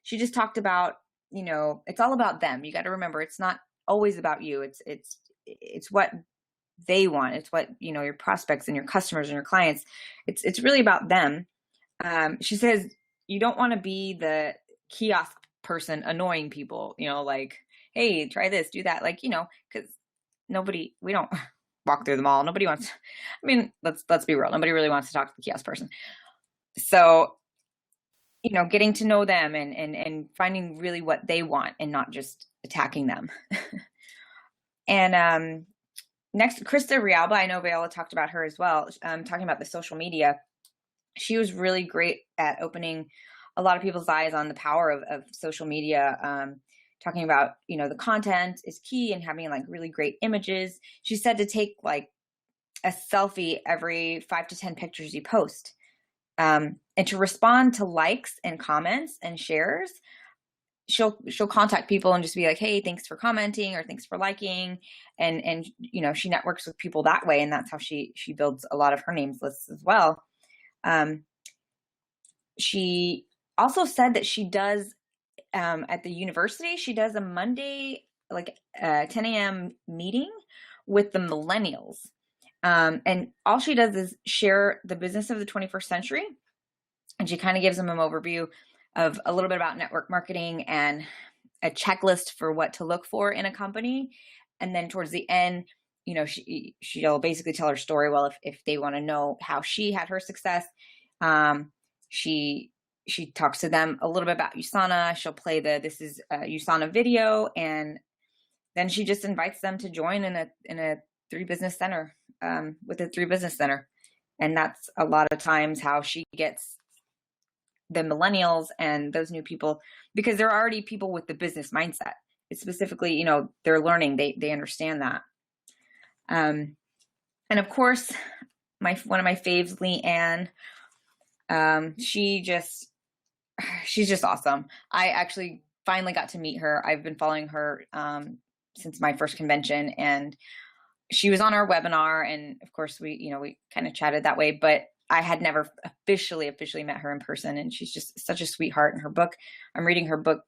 She just talked about, you know, it's all about them. You got to remember, it's not always about you. It's what they want. It's what, you know, your prospects and your customers and your clients, it's really about them. She says, you don't want to be the kiosk person annoying people, you know, like, hey, try this, do that. Like, you know, because we don't walk through the mall. Nobody wants, I mean, let's be real. Nobody really wants to talk to the kiosk person. So, you know, getting to know them and finding really what they want and not just attacking them. And next, Krista Rialba, I know Viola talked about her as well, talking about the social media. She was really great at opening a lot of people's eyes on the power of social media, talking about, you know, the content is key and having like really great images. She said to take like a selfie every 5 to 10 pictures you post, and to respond to likes and comments and shares. She'll contact people and just be like, hey, thanks for commenting or thanks for liking. And, you know, she networks with people that way. And that's how she builds a lot of her names lists as well. She also said that she does, at the university, she does a Monday, like 10 a.m. meeting with the millennials. And all she does is share the business of the 21st century. And she kind of gives them an overview of a little bit about network marketing and a checklist for what to look for in a company. And then towards the end, you know, she'll basically tell her story. Well, if they want to know how she had her success, she talks to them a little bit about USANA. She'll play this is a USANA video, and then she just invites them to join in a 3 business center, with a 3 business center. And that's a lot of times how she gets the millennials and those new people, because they're already people with the business mindset. It's specifically, you know, they're learning, they understand that. And of course, one of my faves, Leanne, she's just awesome. I actually finally got to meet her. I've been following her since my first convention, and she was on our webinar. And of course, we kind of chatted that way, but I had never officially met her in person. And she's just such a sweetheart. And her book, I'm reading her book,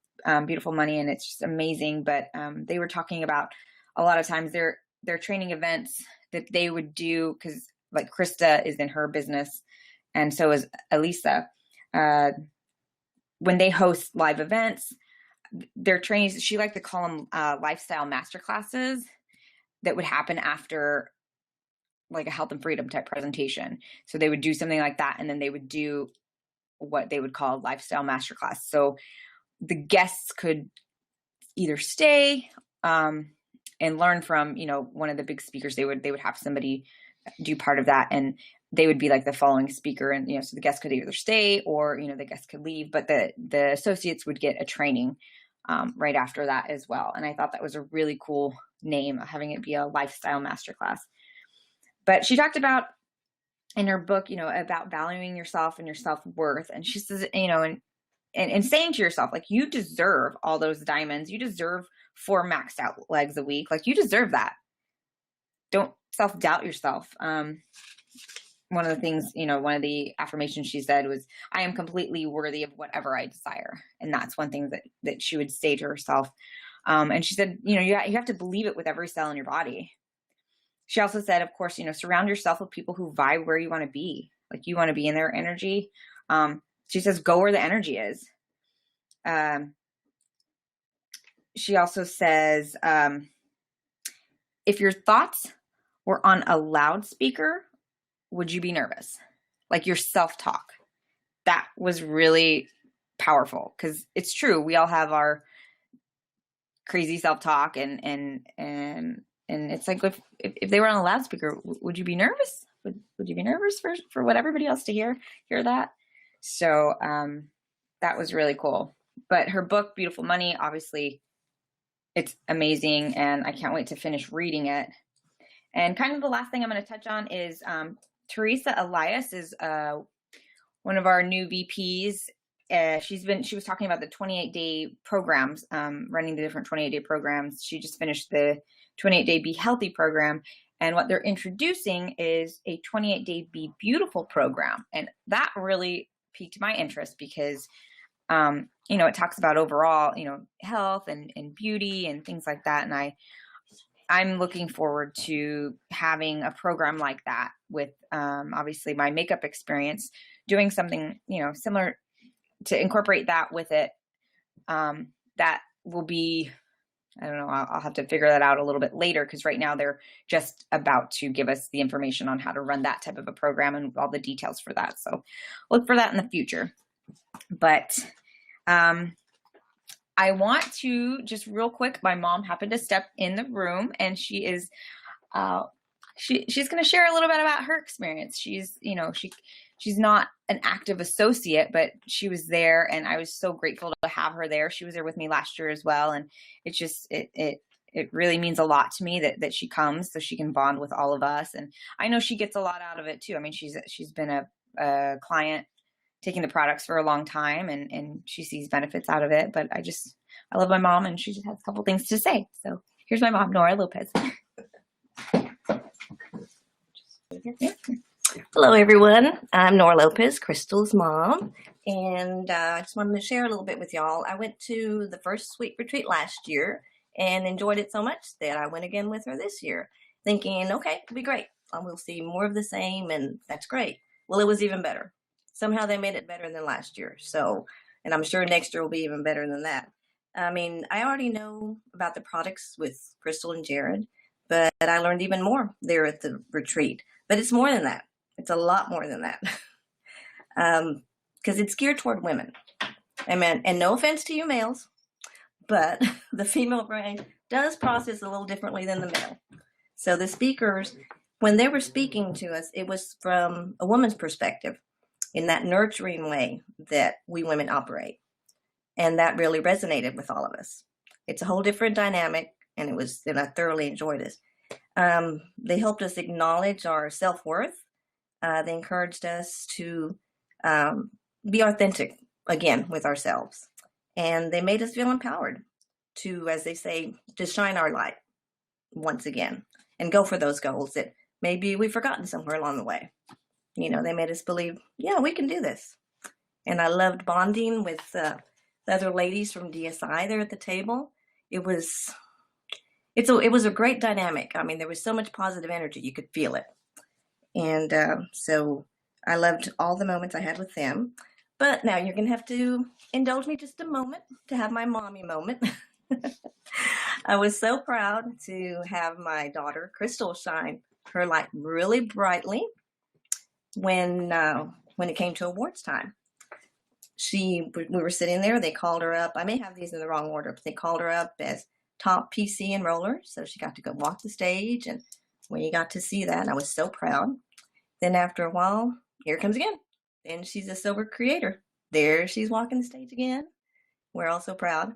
Beautiful Money, and it's just amazing. But they were talking about a lot of times their training events that they would do, because like Krista is in her business, and so is Elisa. When they host live events, their trainings, she liked to call them lifestyle masterclasses that would happen after like a health and freedom type presentation. So they would do something like that, and then they would do what they would call lifestyle masterclass. So the guests could either stay and learn from, you know, one of the big speakers. They would have somebody do part of that, and they would be like the following speaker. And, you know, so the guests could either stay or, you know, the guests could leave, but the associates would get a training right after that as well. And I thought that was a really cool name, having it be a lifestyle masterclass. But she talked about in her book, you know, about valuing yourself and your self-worth. And she says, you know, and saying to yourself, like, you deserve all those diamonds. You deserve 4 maxed out legs a week. Like, you deserve that. Don't self-doubt yourself. One of the things, you know, one of the affirmations she said was, I am completely worthy of whatever I desire. And that's one thing that she would say to herself. And she said, you know, you have to believe it with every cell in your body. She also said, of course, you know, surround yourself with people who vibe where you want to be. Like, you want to be in their energy. She says, go where the energy is. She also says, if your thoughts were on a loudspeaker, would you be nervous? Like your self-talk. That was really powerful, because it's true. We all have our crazy self-talk, and it's like, if they were on a loudspeaker, would you be nervous? Would you be nervous for what everybody else to hear that? So that was really cool. But her book, Beautiful Money, obviously it's amazing, and I can't wait to finish reading it. And kind of the last thing I'm going to touch on is Teresa Elias is one of our new VPs. She was talking about the 28-day programs, running the different 28-day programs. She just finished the 28-day Be Healthy program. And what they're introducing is a 28-day Be Beautiful program. And that really piqued my interest because, it talks about overall, health and beauty and things like that. And I'm looking forward to having a program like that with, obviously my makeup experience, doing something, similar to incorporate that with it. That will be, I don't know, I'll have to figure that out a little bit later because right now they're just about to give us the information on how to run that type of a program and all the details for that. So look for that in the future. But I want to just real quick, my mom happened to step in the room and she is, she's going to share a little bit about her experience. She's, she's not an active associate, but she was there and I was so grateful to have her there. She was there with me last year as well. And it's just, it really means a lot to me that she comes so she can bond with all of us. And I know she gets a lot out of it too. I mean, she's been a client taking the products for a long time and she sees benefits out of it, but I love my mom and she just has a couple things to say. So here's my mom, Nora Lopez. Hello, everyone. I'm Nora Lopez, Crystal's mom, and I just wanted to share a little bit with y'all. I went to the first sweet retreat last year and enjoyed it so much that I went again with her this year, thinking, okay, it'll be great. We'll see more of the same, and that's great. Well, it was even better. Somehow they made it better than last year. So, and I'm sure next year will be even better than that. I mean, I already know about the products with Crystal and Jared, but I learned even more there at the retreat. But it's more than that. It's a lot more than that. Because it's geared toward women. Amen. And no offense to you males, but the female brain does process a little differently than the male. So the speakers, when they were speaking to us, it was from a woman's perspective in that nurturing way that we women operate. And that really resonated with all of us. It's a whole different dynamic, and I thoroughly enjoyed it. They helped us acknowledge our self-worth. They encouraged us to be authentic again with ourselves. And they made us feel empowered to, as they say, to shine our light once again and go for those goals that maybe we've forgotten somewhere along the way. They made us believe, yeah, we can do this. And I loved bonding with the other ladies from DSI there at the table. It was a great dynamic. I mean, there was so much positive energy. You could feel it. And so I loved all the moments I had with them. But now you're going to have to indulge me just a moment to have my mommy moment. I was so proud to have my daughter, Crystal, shine her light really brightly when it came to awards time. We were sitting there. They called her up. I may have these in the wrong order, but they called her up as top PC enroller. So she got to go walk the stage, and we got to see that. And I was so proud. Then after a while, here comes again. Then she's a silver creator. There she's walking the stage again. We're all so proud.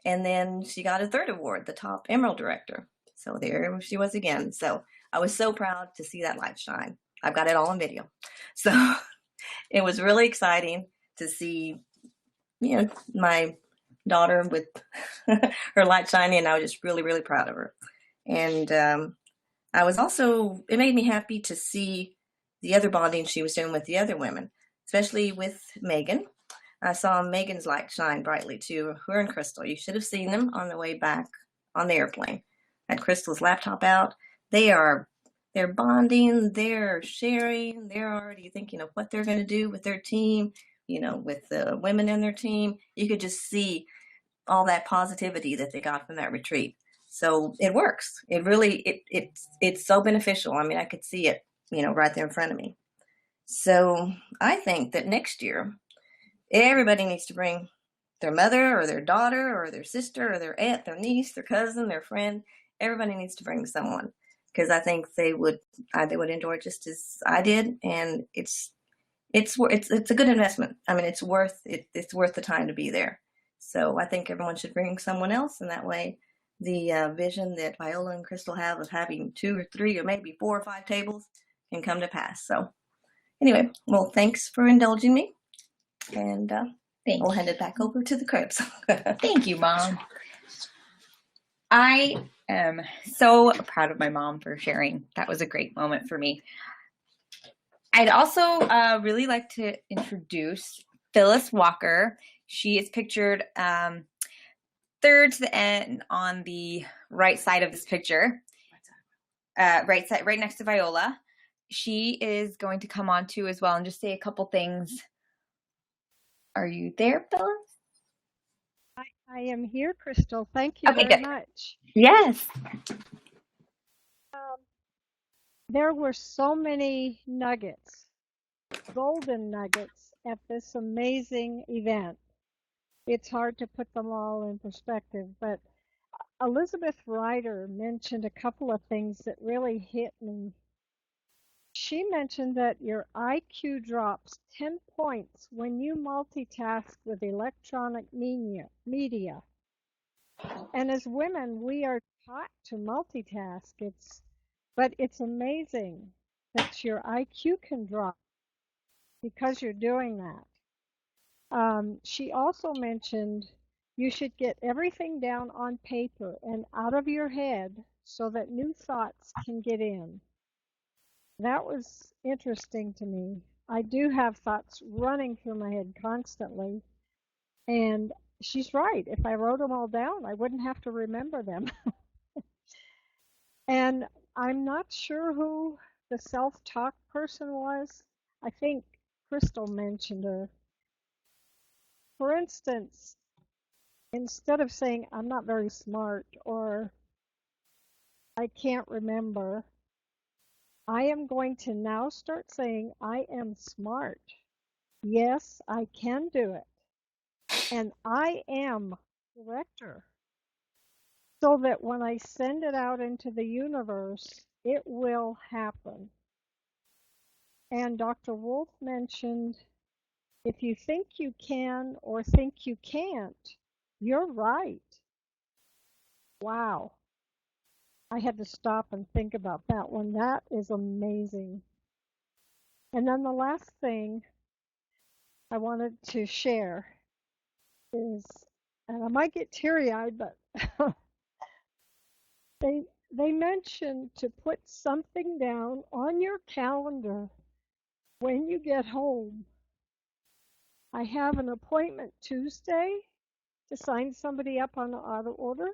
And then she got a third award, the top emerald director. So there she was again. So I was so proud to see that light shine. I've got it all on video. So it was really exciting to see, my daughter with her light shining, and I was just really, really proud of her. And it made me happy to see the other bonding she was doing with the other women, especially with Megan. I saw Megan's light shine brightly too. Her and Crystal, you should have seen them on the way back on the airplane. Had Crystal's laptop out. They're bonding, they're sharing, they're already thinking of what they're going to do with their team, with the women in their team. You could just see all that positivity that they got from that retreat. So it works. It really, it's so beneficial. I mean, I could see it, right there in front of me. So I think that next year, everybody needs to bring their mother or their daughter or their sister or their aunt, their niece, their cousin, their friend. Everybody needs to bring someone, because I think they would enjoy it just as I did. And it's a good investment. I mean, it's worth it. It's worth the time to be there. So I think everyone should bring someone else, and that way the vision that Viola and Crystal have of having 2 or 3 or maybe 4 or 5 tables can come to pass. So anyway, well, thanks for indulging me, and we'll hand it back over to the Crebs. Thank you, Mom. I am so proud of my mom for sharing. That was a great moment for me. I'd also really like to introduce Phyllis Walker. She is pictured third to the end on the right side of this picture, right side, right next to Viola. She is going to come on too as well and just say a couple things. Are you there, Phyllis? I am here, Crystal. Thank you Okay, very good. much. Yes. There were so many nuggets, golden nuggets, at this amazing event. It's hard to put them all in perspective, but Elizabeth Ryder mentioned a couple of things that really hit me. She mentioned that your IQ drops 10 points when you multitask with electronic media. And as women, we are taught to multitask. But it's amazing that your IQ can drop because you're doing that. She also mentioned you should get everything down on paper and out of your head so that new thoughts can get in. That was interesting to me. I do have thoughts running through my head constantly. And she's right. If I wrote them all down, I wouldn't have to remember them. And I'm not sure who the self-talk person was. I think Crystal mentioned her. For instance, instead of saying, I'm not very smart or I can't remember, I am going to now start saying, I am smart. Yes, I can do it. And I am director. So that when I send it out into the universe, it will happen. And Dr. Wolf mentioned, if you think you can or think you can't, you're right. Wow. I had to stop and think about that one. That is amazing. And then the last thing I wanted to share is, and I might get teary-eyed, but they mentioned to put something down on your calendar when you get home. I have an appointment Tuesday to sign somebody up on an auto order,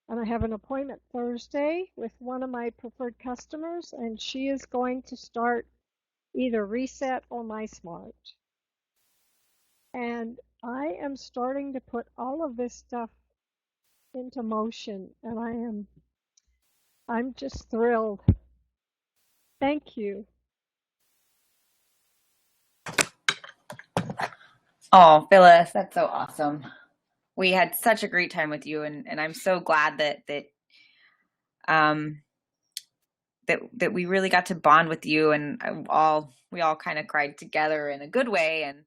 and I have an appointment Thursday with one of my preferred customers, and she is going to start either Reset or MySmart. And I am starting to put all of this stuff into motion, and I'm just thrilled. Thank you. Oh, Phyllis, that's so awesome. We had such a great time with you, and I'm so glad that we really got to bond with you, and we all kind of cried together in a good way. And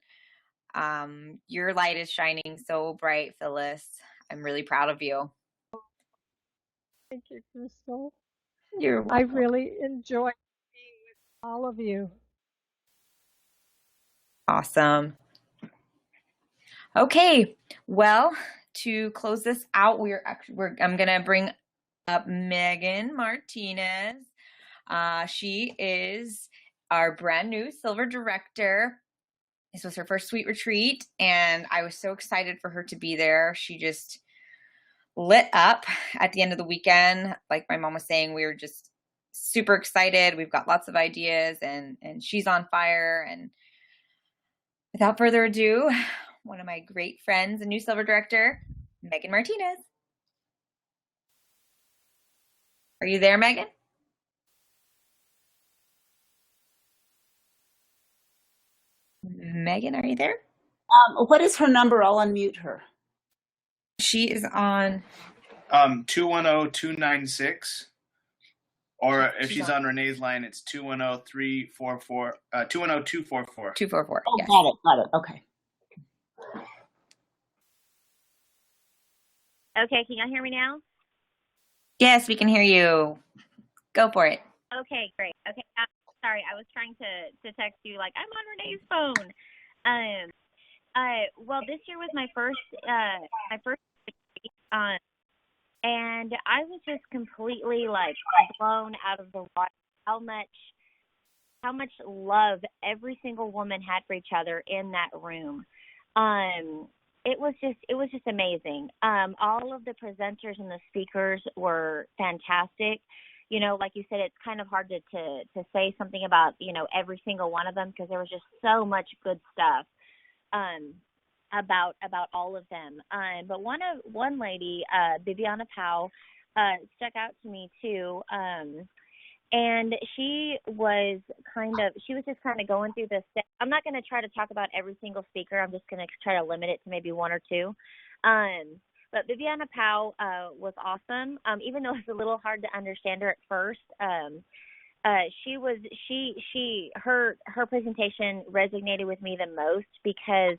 your light is shining so bright, Phyllis. I'm really proud of you. Thank you, Crystal. You're welcome. I really enjoyed being with all of you. Awesome. Okay, well, to close this out, I'm gonna bring up Megan Martinez. She is our brand new Silver Director. This was her first Sweet Retreat, and I was so excited for her to be there. She just lit up at the end of the weekend. Like my mom was saying, we were just super excited. We've got lots of ideas, and she's on fire. And without further ado, one of my great friends, a new Silver Director, Megan Martinez. Are you there, Megan? Megan, are you there? What is her number? I'll unmute her. She is on 210-296. Or if she's on Renee's line, it's 210-244. 244. 244. Oh, yes. got it. Okay. Okay, can y'all hear me now? Yes, we can hear you. Go for it. Okay, great. Okay, sorry, I was trying to text you like I'm on Renee's phone. Well, this year was my first and I was just completely like blown out of the water how much love every single woman had for each other in that room. It was just amazing. All of the presenters and the speakers were fantastic. You know, like you said, it's kind of hard to say something about, you know, every single one of them because there was just so much good stuff about all of them. But one lady, Bibiana Powell, stuck out to me too. And she was just kind of going through this. I'm not going to try to talk about every single speaker. I'm just going to try to limit it to maybe one or two. But Bibiana Powell was awesome. Even though it's a little hard to understand her at first, her presentation resonated with me the most because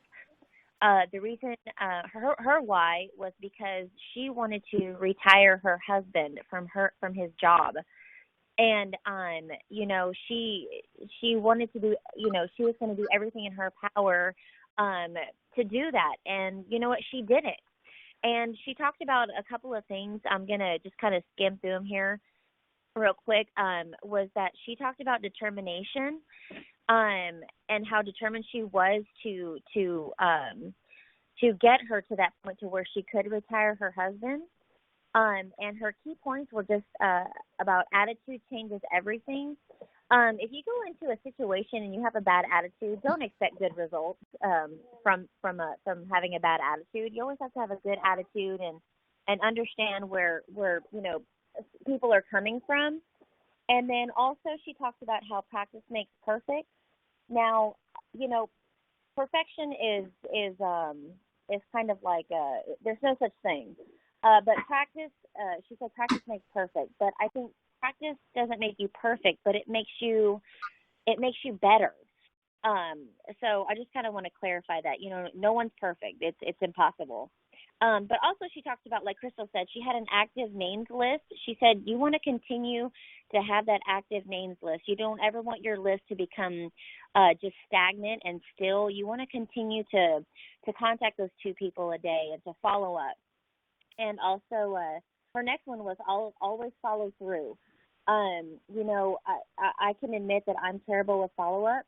the reason her why was because she wanted to retire her husband from his job. And, you know, she wanted to do, you know, she was going to do everything in her power to do that. And you know what? She did it. And she talked about a couple of things. I'm going to just kind of skim through them here real quick. Was that she talked about determination and how determined she was to get her to that point to where she could retire her husband. And her key points were just about attitude changes everything. If you go into a situation and you have a bad attitude, don't expect good results from having a bad attitude. You always have to have a good attitude and understand where you know people are coming from. And then also she talks about how practice makes perfect. Now, you know, perfection is kind of like there's no such thing. But practice, she said practice makes perfect. But I think practice doesn't make you perfect, but it makes you better. So I just kind of want to clarify that, you know, no one's perfect. It's impossible. But also she talked about, like Crystal said, she had an active names list. She said you want to continue to have that active names list. You don't ever want your list to become just stagnant and still. You want to continue to contact those 2 people a day and to follow up. And also, her next one was always follow through. You know, I can admit that I'm terrible with follow-up,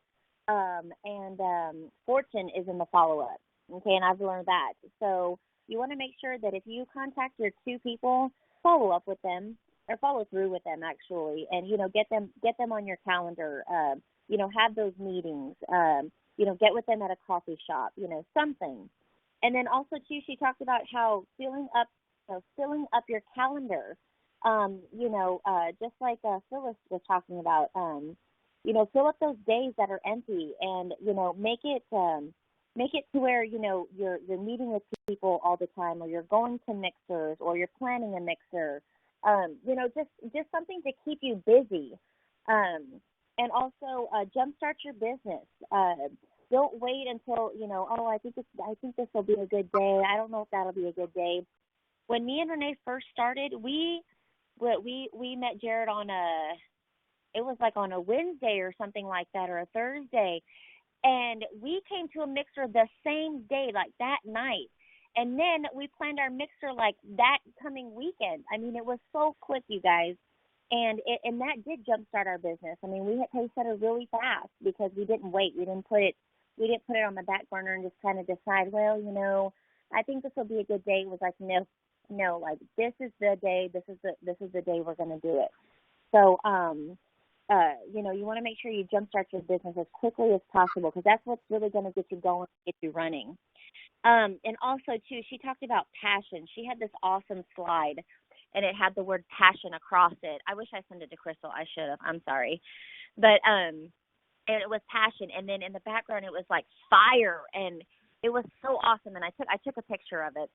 and fortune is in the follow-up, okay, and I've learned that. So you want to make sure that if you contact your 2 people, follow up with them, or follow through with them, actually, and, you know, get them on your calendar, you know, have those meetings, you know, get with them at a coffee shop, you know, something. And then also, too, she talked about how filling up your calendar, you know, just like Phyllis was talking about, you know, fill up those days that are empty and, you know, make it to where, you know, you're meeting with people all the time, or you're going to mixers, or you're planning a mixer, you know, just something to keep you busy. And also jumpstart your business. Don't wait until, you know, oh, I think this will be a good day. I don't know if that'll be a good day. When me and Renee first started, we met Jared on it was like on a Wednesday or something like that, or a Thursday, and we came to a mixer the same day, like that night, and then we planned our mixer like that coming weekend. I mean, it was so quick, you guys. And that did jumpstart our business. I mean, we hit Pacesetter really fast because we didn't wait. We didn't put it on the back burner and just kind of decide, well, you know, I think this will be a good day. It was like, no, like this is the day. This is the day we're going to do it. So, you know, you want to make sure you jumpstart your business as quickly as possible because that's what's really going to get you going, get you running. And also, too, she talked about passion. She had this awesome slide, and it had the word passion across it. I wish I sent it to Crystal. I should have. I'm sorry. But and it was passion. And then in the background, it was like fire. And it was so awesome. And I took a picture of it.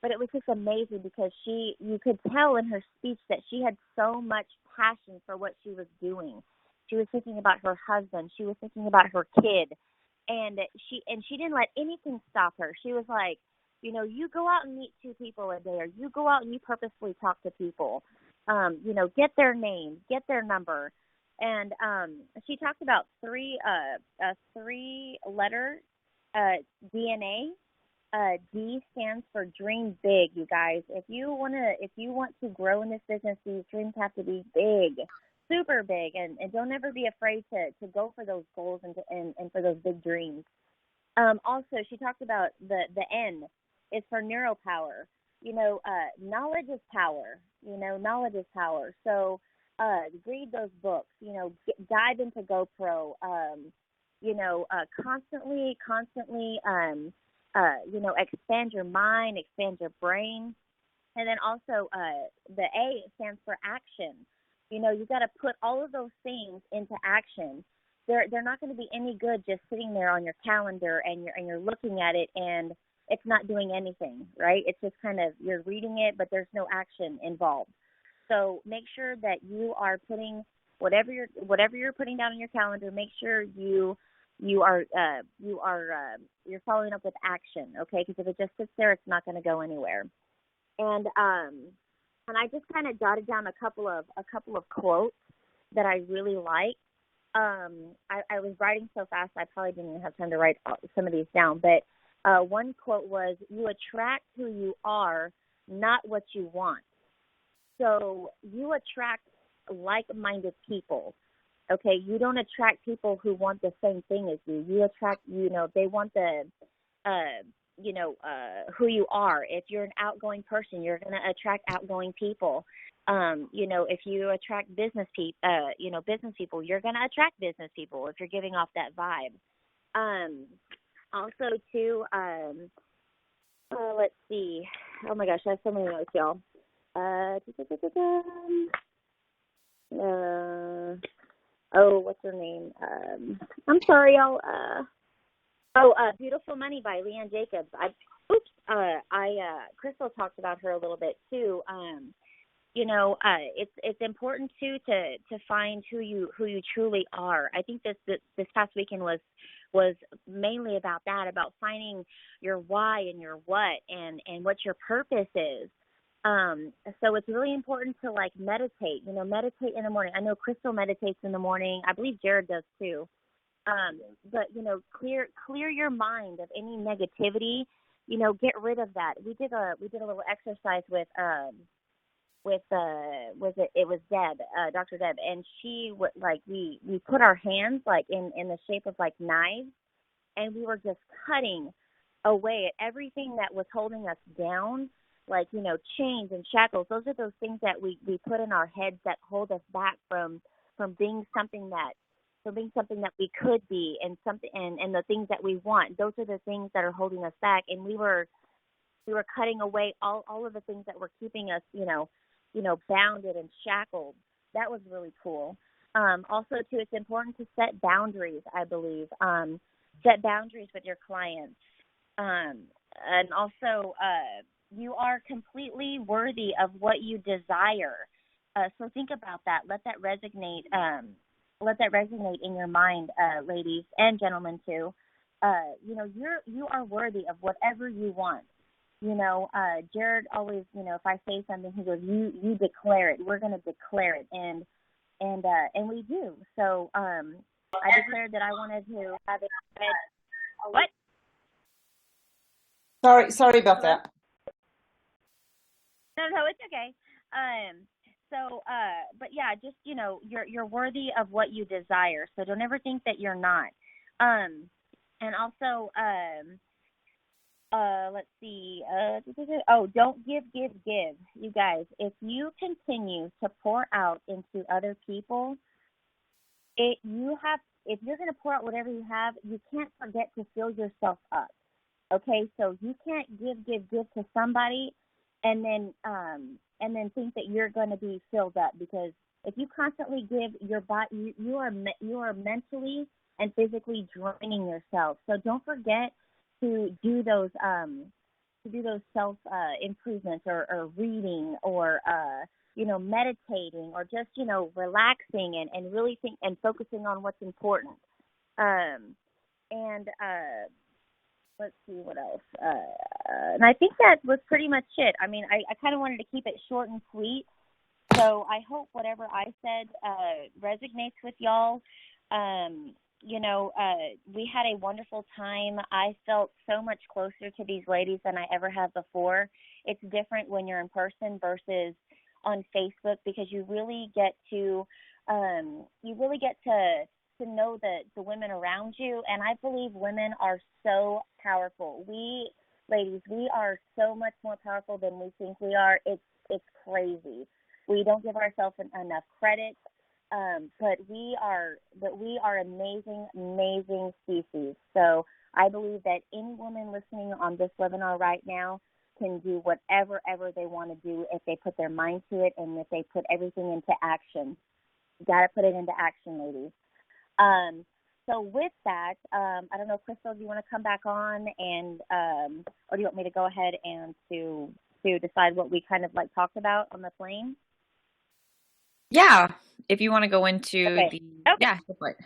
But it was just amazing because you could tell in her speech that she had so much passion for what she was doing. She was thinking about her husband. She was thinking about her kid. And she didn't let anything stop her. She was like, You go out and meet 2 people a day, or you go out and you purposefully talk to people. Get their name, get their number. And she talked about 3-letter DNA. D stands for dream big, you guys. If you want to grow in this business, these dreams have to be big, super big, and don't ever be afraid to go for those goals and for those big dreams. Also, she talked about the N is for neuropower. Knowledge is power. Knowledge is power. So read those books. Dive into GoPro. Constantly. Expand your mind, expand your brain. And then also the A stands for action. You got to put all of those things into action. They're not going to be any good just sitting there on your calendar and you're looking at it and it's not doing anything, right? It's just kind of, you're reading it, but there's no action involved. So make sure that you are putting whatever you're putting down on your calendar. Make sure you're following up with action, okay? Because if it just sits there, it's not going to go anywhere. And I just kind of jotted down a couple of quotes that I really like. I was writing so fast I probably didn't even have time to write some of these down. But one quote was, "You attract who you are, not what you want." So you attract like-minded people. Okay, you don't attract people who want the same thing as you. You attract, they want the, who you are. If you're an outgoing person, you're going to attract outgoing people. If you attract business people, you're going to attract business people if you're giving off that vibe. Also, too, let's see. Oh my gosh, I have so many notes, y'all. What's her name? I'm sorry, y'all. Beautiful Money by Leanne Jacobs. Crystal talked about her a little bit too. It's important too to find who you truly are. I think this past weekend was mainly about that, about finding your why and your what and what your purpose is. So it's really important to meditate, meditate in the morning. I know Crystal meditates in the morning. I believe Jared does too. But clear your mind of any negativity, get rid of that. We did a little exercise with Deb, Dr. Deb, and she would we put our hands in the shape of knives, and we were just cutting away at everything that was holding us down. Chains and shackles. Those are those things that we put in our heads that hold us back from being something that we could be, and the things that we want. Those are the things that are holding us back. And we were cutting away all of the things that were keeping us, bounded and shackled. That was really cool. Also too, it's important to set boundaries, I believe. Set boundaries with your clients. And also, you are completely worthy of what you desire. So think about that. Let that resonate. Let that resonate in your mind, ladies and gentlemen too. You are worthy of whatever you want. Jared always, if I say something, he goes, "You declare it. We're going to declare it," and we do. So I declared that I wanted to have it. What? Sorry about that. No, it's okay. But yeah, just, you're worthy of what you desire. So don't ever think that you're not. And also, let's see. Don't give. You guys, if you continue to pour out into other people, if you're going to pour out whatever you have, you can't forget to fill yourself up. Okay. So you can't give to somebody and then think that you're going to be filled up, because if you constantly give your body, you are mentally and physically draining yourself. So don't forget to do those self improvements or reading or meditating or just relaxing and really think and focusing on what's important. And let's see what else. And I think that was pretty much it. I mean, I kind of wanted to keep it short and sweet. So I hope whatever I said resonates with y'all. We had a wonderful time. I felt so much closer to these ladies than I ever have before. It's different when you're in person versus on Facebook, because you really get to know the women around you. And I believe women are so powerful. We ladies, we are so much more powerful than we think we are. It's crazy. We don't give ourselves enough credit. But we are amazing, amazing species. So I believe that any woman listening on this webinar right now can do whatever they want to do if they put their mind to it and if they put everything into action. You got to put it into action, ladies. So with that, I don't know, Crystal, do you want to come back on and, or do you want me to go ahead and to decide what we kind of like talked about on the plane? Yeah, if you want to go into yeah, go for it.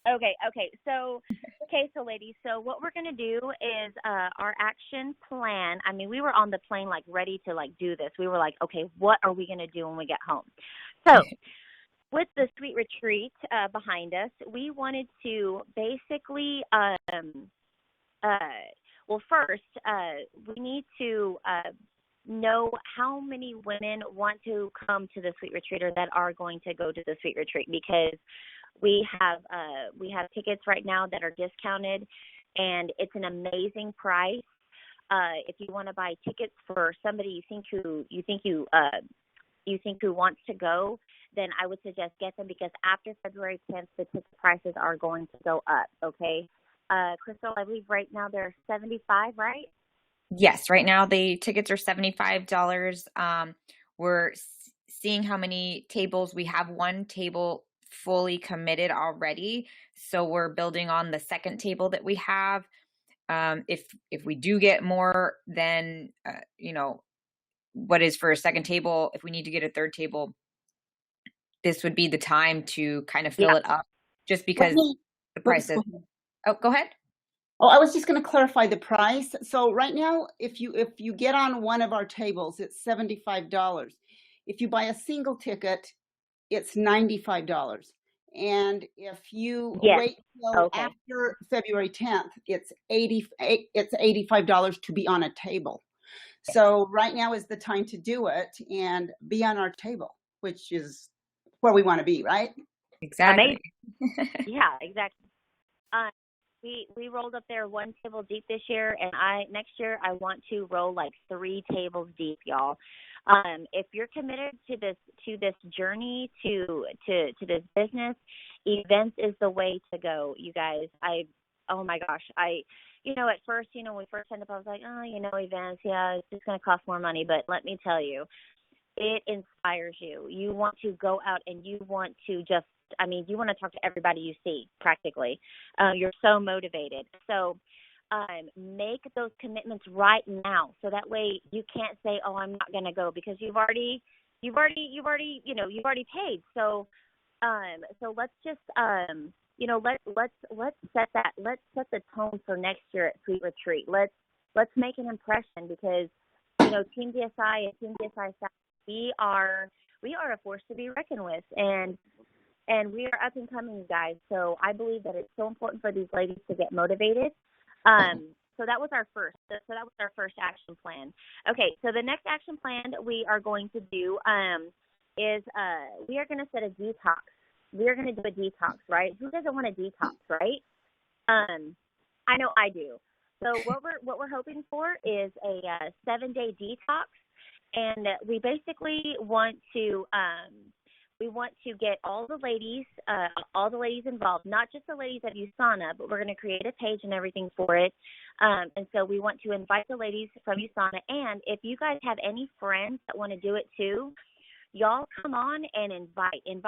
Okay. So ladies, so what we're going to do is our action plan. I mean, we were on the plane like ready to like do this. We were like, okay, what are we going to do when we get home? So with the sweet retreat behind us, we wanted to basically, first, we need to know how many women want to come to the sweet retreat or that are going to go to the sweet retreat, because we have tickets right now that are discounted, and it's an amazing price. If you want to buy tickets for somebody you think who wants to go, then I would suggest get them, because after February 10th, the ticket prices are going to go up. Okay, Crystal, I believe right now they're $75, right? Yes, right now the tickets are $75. We're seeing how many tables. We have one table fully committed already, so we're building on the second table that we have. If we do get more, then what is for a second table, if we need to get a third table, this would be the time to kind of fill it up, just because the prices. Oh, go ahead. Oh, I was just going to clarify the price. So right now, if you get on one of our tables, it's $75. If you buy a single ticket, it's $95. And if you wait till after February 10th, it's $85 to be on a table. So right now is the time to do it and be on our table, which is where we want to be, right? Exactly. Yeah, exactly. We rolled up there one table deep this year, and next year I want to roll like 3 tables deep, y'all. If you're committed to this journey, to this business, events is the way to go, you guys. Oh my gosh, at first, when we first signed up, I was like, events, yeah, it's just going to cost more money. But let me tell you, it inspires you. You want to go out and you want to you want to talk to everybody you see, practically. You're so motivated. So make those commitments right now, so that way you can't say, "Oh, I'm not going to go," because you've already paid. So let's just let's set the tone for next year at Sweet Retreat. Let's make an impression, because Team DSI and Team DSI staff, we are a force to be reckoned with, and we are up and coming, guys. So I believe that it's so important for these ladies to get motivated. So that was our first action plan. Okay, so the next action plan that we are going to do is we are going to set a detox. We are going to do a detox, right? Who doesn't want a detox, right? I know I do. So what we're hoping for is a 7-day detox, and we basically want to get all the ladies involved, not just the ladies at USANA, but we're going to create a page and everything for it. And so we want to invite the ladies from USANA. And if you guys have any friends that want to do it too, y'all come on and invite. It's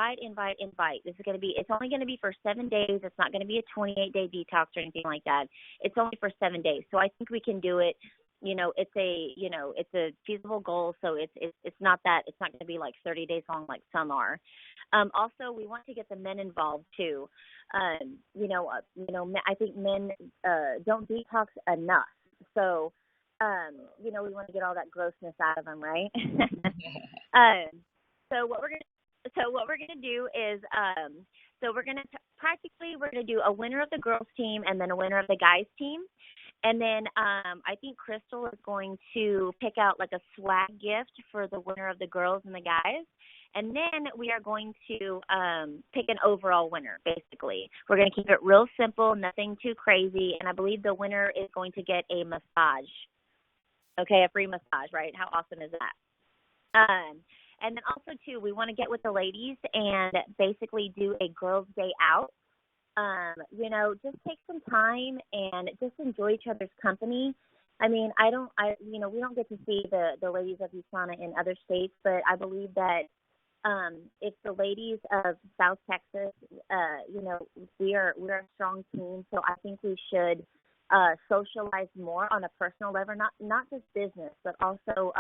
only going to be for 7 days. It's not going to be a 28-day detox or anything like that. It's only for 7 days. So I think we can do it it's a feasible goal. So it's not going to be like 30 days long like some are. Also, we want to get the men involved too. I think men don't detox enough. So, we want to get all that grossness out of them, right? So what we're gonna do is, we're gonna do a winner of the girls team and then a winner of the guys team, and then I think Crystal is going to pick out like a swag gift for the winner of the girls and the guys, and then we are going to pick an overall winner. Basically, we're gonna keep it real simple, nothing too crazy, and I believe the winner is going to get a massage. Okay, a free massage, right? How awesome is that? And then also, too, we want to get with the ladies and basically do a girls' day out. Just take some time and just enjoy each other's company. I mean, we don't get to see the ladies of USANA in other states, but I believe that if the ladies of South Texas, we are a strong team, so I think we should socialize more on a personal level, not just business, but also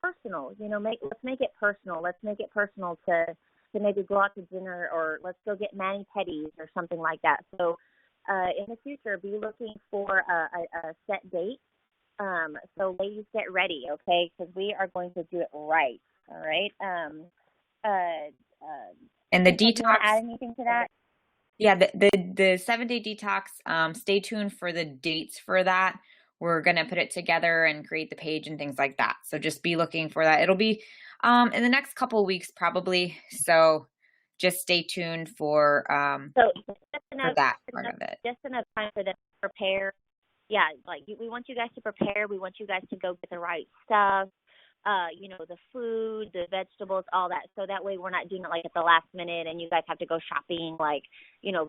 personal. Let's make it personal. Let's make it personal to maybe go out to dinner, or let's go get mani-pedis or something like that. So in the future, be looking for a set date. So ladies, get ready, okay? Because we are going to do it right. All right. And the do you want detox. to add anything to that? Yeah, the 7-day detox, stay tuned for the dates for that. We're going to put it together and create the page and things like that. So just be looking for that. It'll be in the next couple of weeks probably. So just stay tuned for that part of it. Just enough time for them to prepare. Yeah, we want you guys to prepare. We want you guys to go get the right stuff. The food, the vegetables, all that. So that way we're not doing it like at the last minute and you guys have to go shopping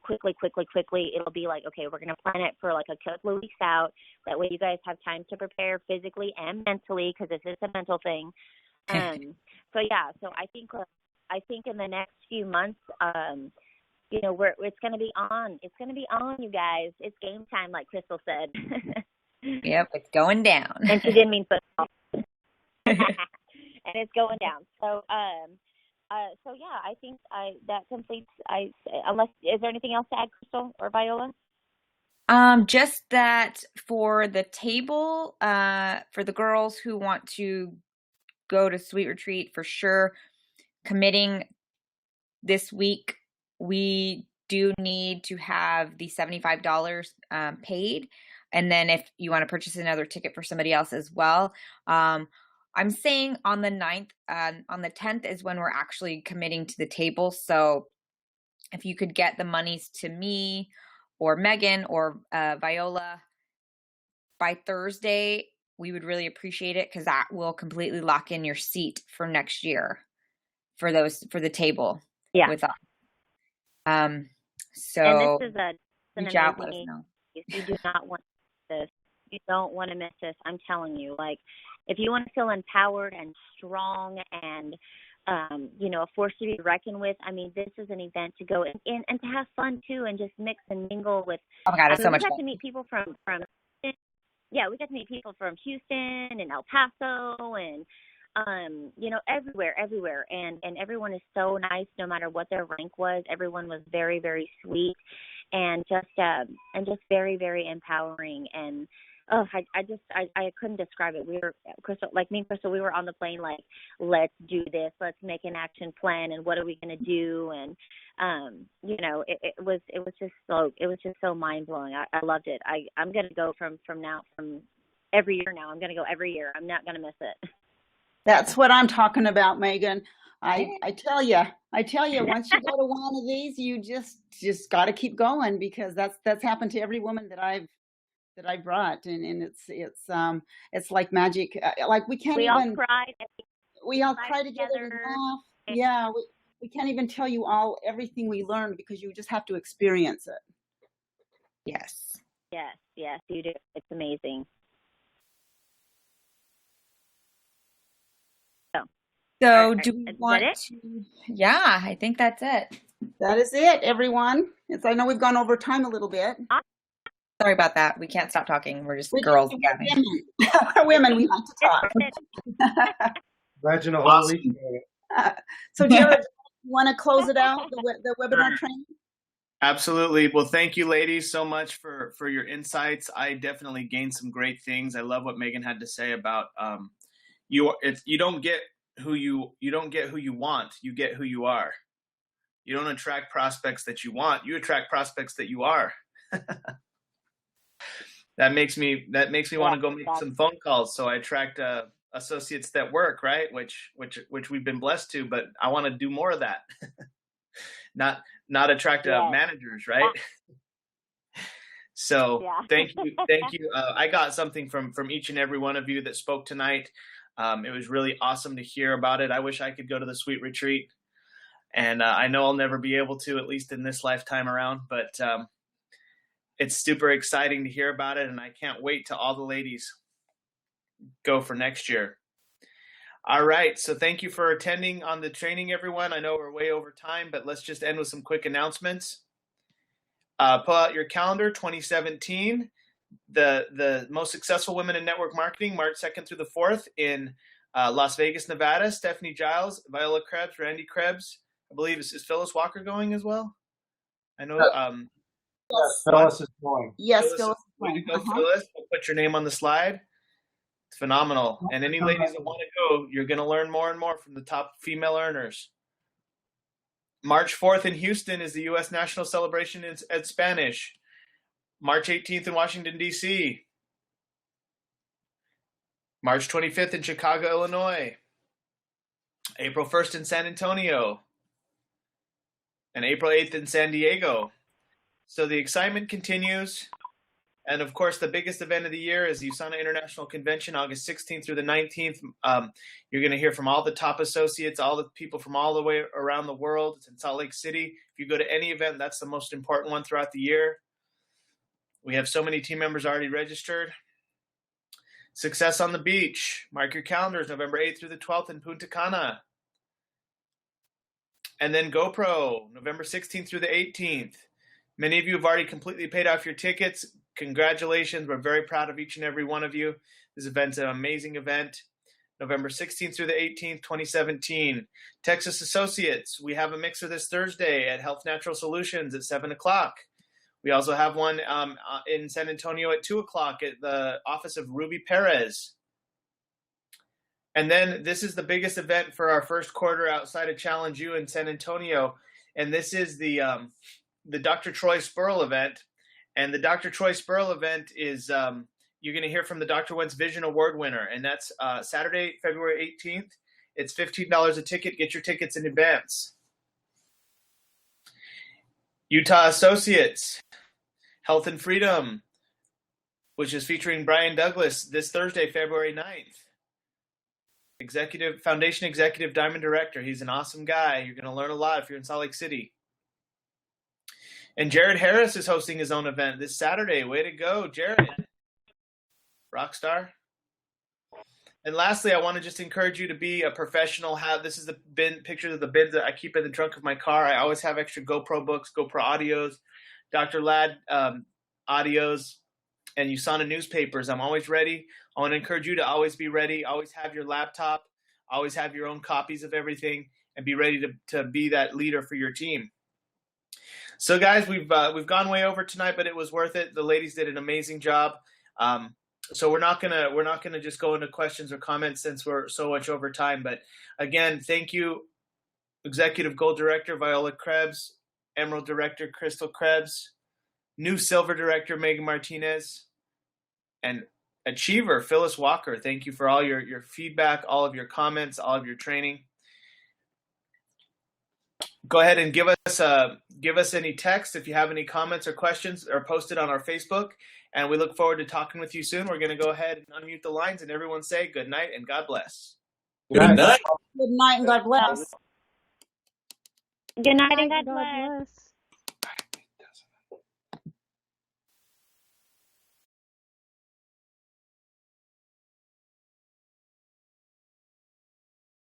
quickly. It'll be like, okay, we're going to plan it for like a couple of weeks out. That way you guys have time to prepare physically and mentally, because this is a mental thing. So I think in the next few months, it's going to be on. It's going to be on, you guys. It's game time, like Crystal said. Yep, it's going down. And she didn't mean football. And it's going down. So I think that completes. Unless, is there anything else to add, Crystal or Viola? Just that for the table, for the girls who want to go to Sweet Retreat, for sure, committing this week, we do need to have the $75 paid. And then if you want to purchase another ticket for somebody else as well, I'm saying on the 9th, on the 10th is when we're actually committing to the table. So if you could get the monies to me or Megan or Viola by Thursday, we would really appreciate it, because that will completely lock in your seat for next year for the table with us. So and this is reach out, let us know. You do not want this. You don't want to miss this. I'm telling you, if you want to feel empowered and strong and, a force to be reckoned with, I mean, this is an event to go and to have fun too, and just mix and mingle with. Oh my God, it's so much fun. We got to meet people from we got to meet people from Houston and El Paso and, everywhere. And everyone is so nice, no matter what their rank was. Everyone was very, very sweet and just very, very empowering. And I couldn't describe it. We were, Crystal, like me and Crystal, we were on the plane like, let's do this. Let's make an action plan. And what are we going to do? And, it was just so mind blowing. I loved it. I'm going to go from every year now. I'm going to go every year. I'm not going to miss it. That's what I'm talking about, Megan. I tell you, once you go to one of these, you just got to keep going, because that's happened to every woman that I've brought, and it's like magic. Like we all cried. We all cried together. Yeah, we can't even tell you everything we learned, because you just have to experience it. Yes, you do. It's amazing. So do we want to? Yeah, I think that's it. That is it, everyone. I know we've gone over time a little bit. Sorry about that. We can't stop talking. We're just We girls we're gathering. women. We're women. We like to talk. Imagine a whole Awesome. week. So, Jared, you want to close it out, the webinar training? Absolutely. Well, thank you, ladies, so much for your insights. I definitely gained some great things. I love what Megan had to say about you don't get who you want. You get who you are. You don't attract prospects that you want. You attract prospects that you are. That makes me want to go make some phone calls. So I attract associates that work, right? Which we've been blessed to, but I want to do more of that. Not attract managers, right? So thank you. I got something from each and every one of you that spoke tonight. It was really awesome to hear about it. I wish I could go to the Sweet Retreat, and I know I'll never be able to, at least in this lifetime around, but it's super exciting to hear about it, and I can't wait till all the ladies go for next year. All right, so thank you for attending on the training, everyone. I know we're way over time, but let's just end with some quick announcements. Pull out your calendar, 2017, the most successful women in network marketing, March 2nd through the 4th in Las Vegas, Nevada. Stephanie Giles, Viola Krebs, Randy Krebs. I believe is Phyllis Walker going as well? I know. Yes, Phyllis is going. Yes, Phyllis is going to go. Phyllis, we'll put your name on the slide. It's phenomenal. And any ladies that want to go, you're going to learn more and more from the top female earners. March 4th in Houston is the U.S. National Celebration in Spanish. March 18th in Washington, D.C. March 25th in Chicago, Illinois. April 1st in San Antonio. And April 8th in San Diego. So the excitement continues. And of course, the biggest event of the year is the USANA International Convention, August 16th through the 19th. You're going to hear from all the top associates, all the people from all the way around the world. It's in Salt Lake City. If you go to any event, that's the most important one throughout the year. We have so many team members already registered. Success on the Beach. Mark your calendars, November 8th through the 12th in Punta Cana. And then GoPro, November 16th through the 18th. Many of you have already completely paid off your tickets. Congratulations. We're very proud of each and every one of you. This event's an amazing event. November 16th through the 18th, 2017. Texas Associates, we have a mixer this Thursday at Health Natural Solutions at 7 o'clock. We also have one in San Antonio at 2 o'clock at the office of Ruby Perez. And then this is the biggest event for our first quarter outside of Challenge U in San Antonio. And this is the Dr. Troy Spurl event. And the Dr. Troy Spurl event is you're going to hear from the Dr. Wentz Vision Award winner. And that's Saturday, February 18th. It's $15 a ticket. Get your tickets in advance. Utah Associates, Health and Freedom, which is featuring Brian Douglas this Thursday, February 9th. Foundation Executive Diamond Director. He's an awesome guy. You're going to learn a lot if you're in Salt Lake City. And Jared Harris is hosting his own event this Saturday. Way to go, Jared. Rockstar. And lastly, I want to just encourage you to be a professional. This is the picture of the bins that I keep in the trunk of my car. I always have extra GoPro books, GoPro audios, Dr. Ladd audios, and USANA newspapers. I'm always ready. I want to encourage you to always be ready. Always have your laptop. Always have your own copies of everything, and be ready to be that leader for your team. So, guys, we've gone way over tonight, but it was worth it. The ladies did an amazing job. So we're not gonna just go into questions or comments since we're so much over time. But again, thank you, Executive Gold Director Viola Krebs, Emerald Director Crystal Krebs, new Silver Director Megan Martinez, and Achiever Phyllis Walker. Thank you for all your feedback, all of your comments, all of your training. Go ahead and give us any text if you have any comments or questions, or post it on our Facebook. And we look forward to talking with you soon. We're going to go ahead and unmute the lines, and everyone say good night and God bless. Good night. Good night and God bless. Good night and God God bless. bless.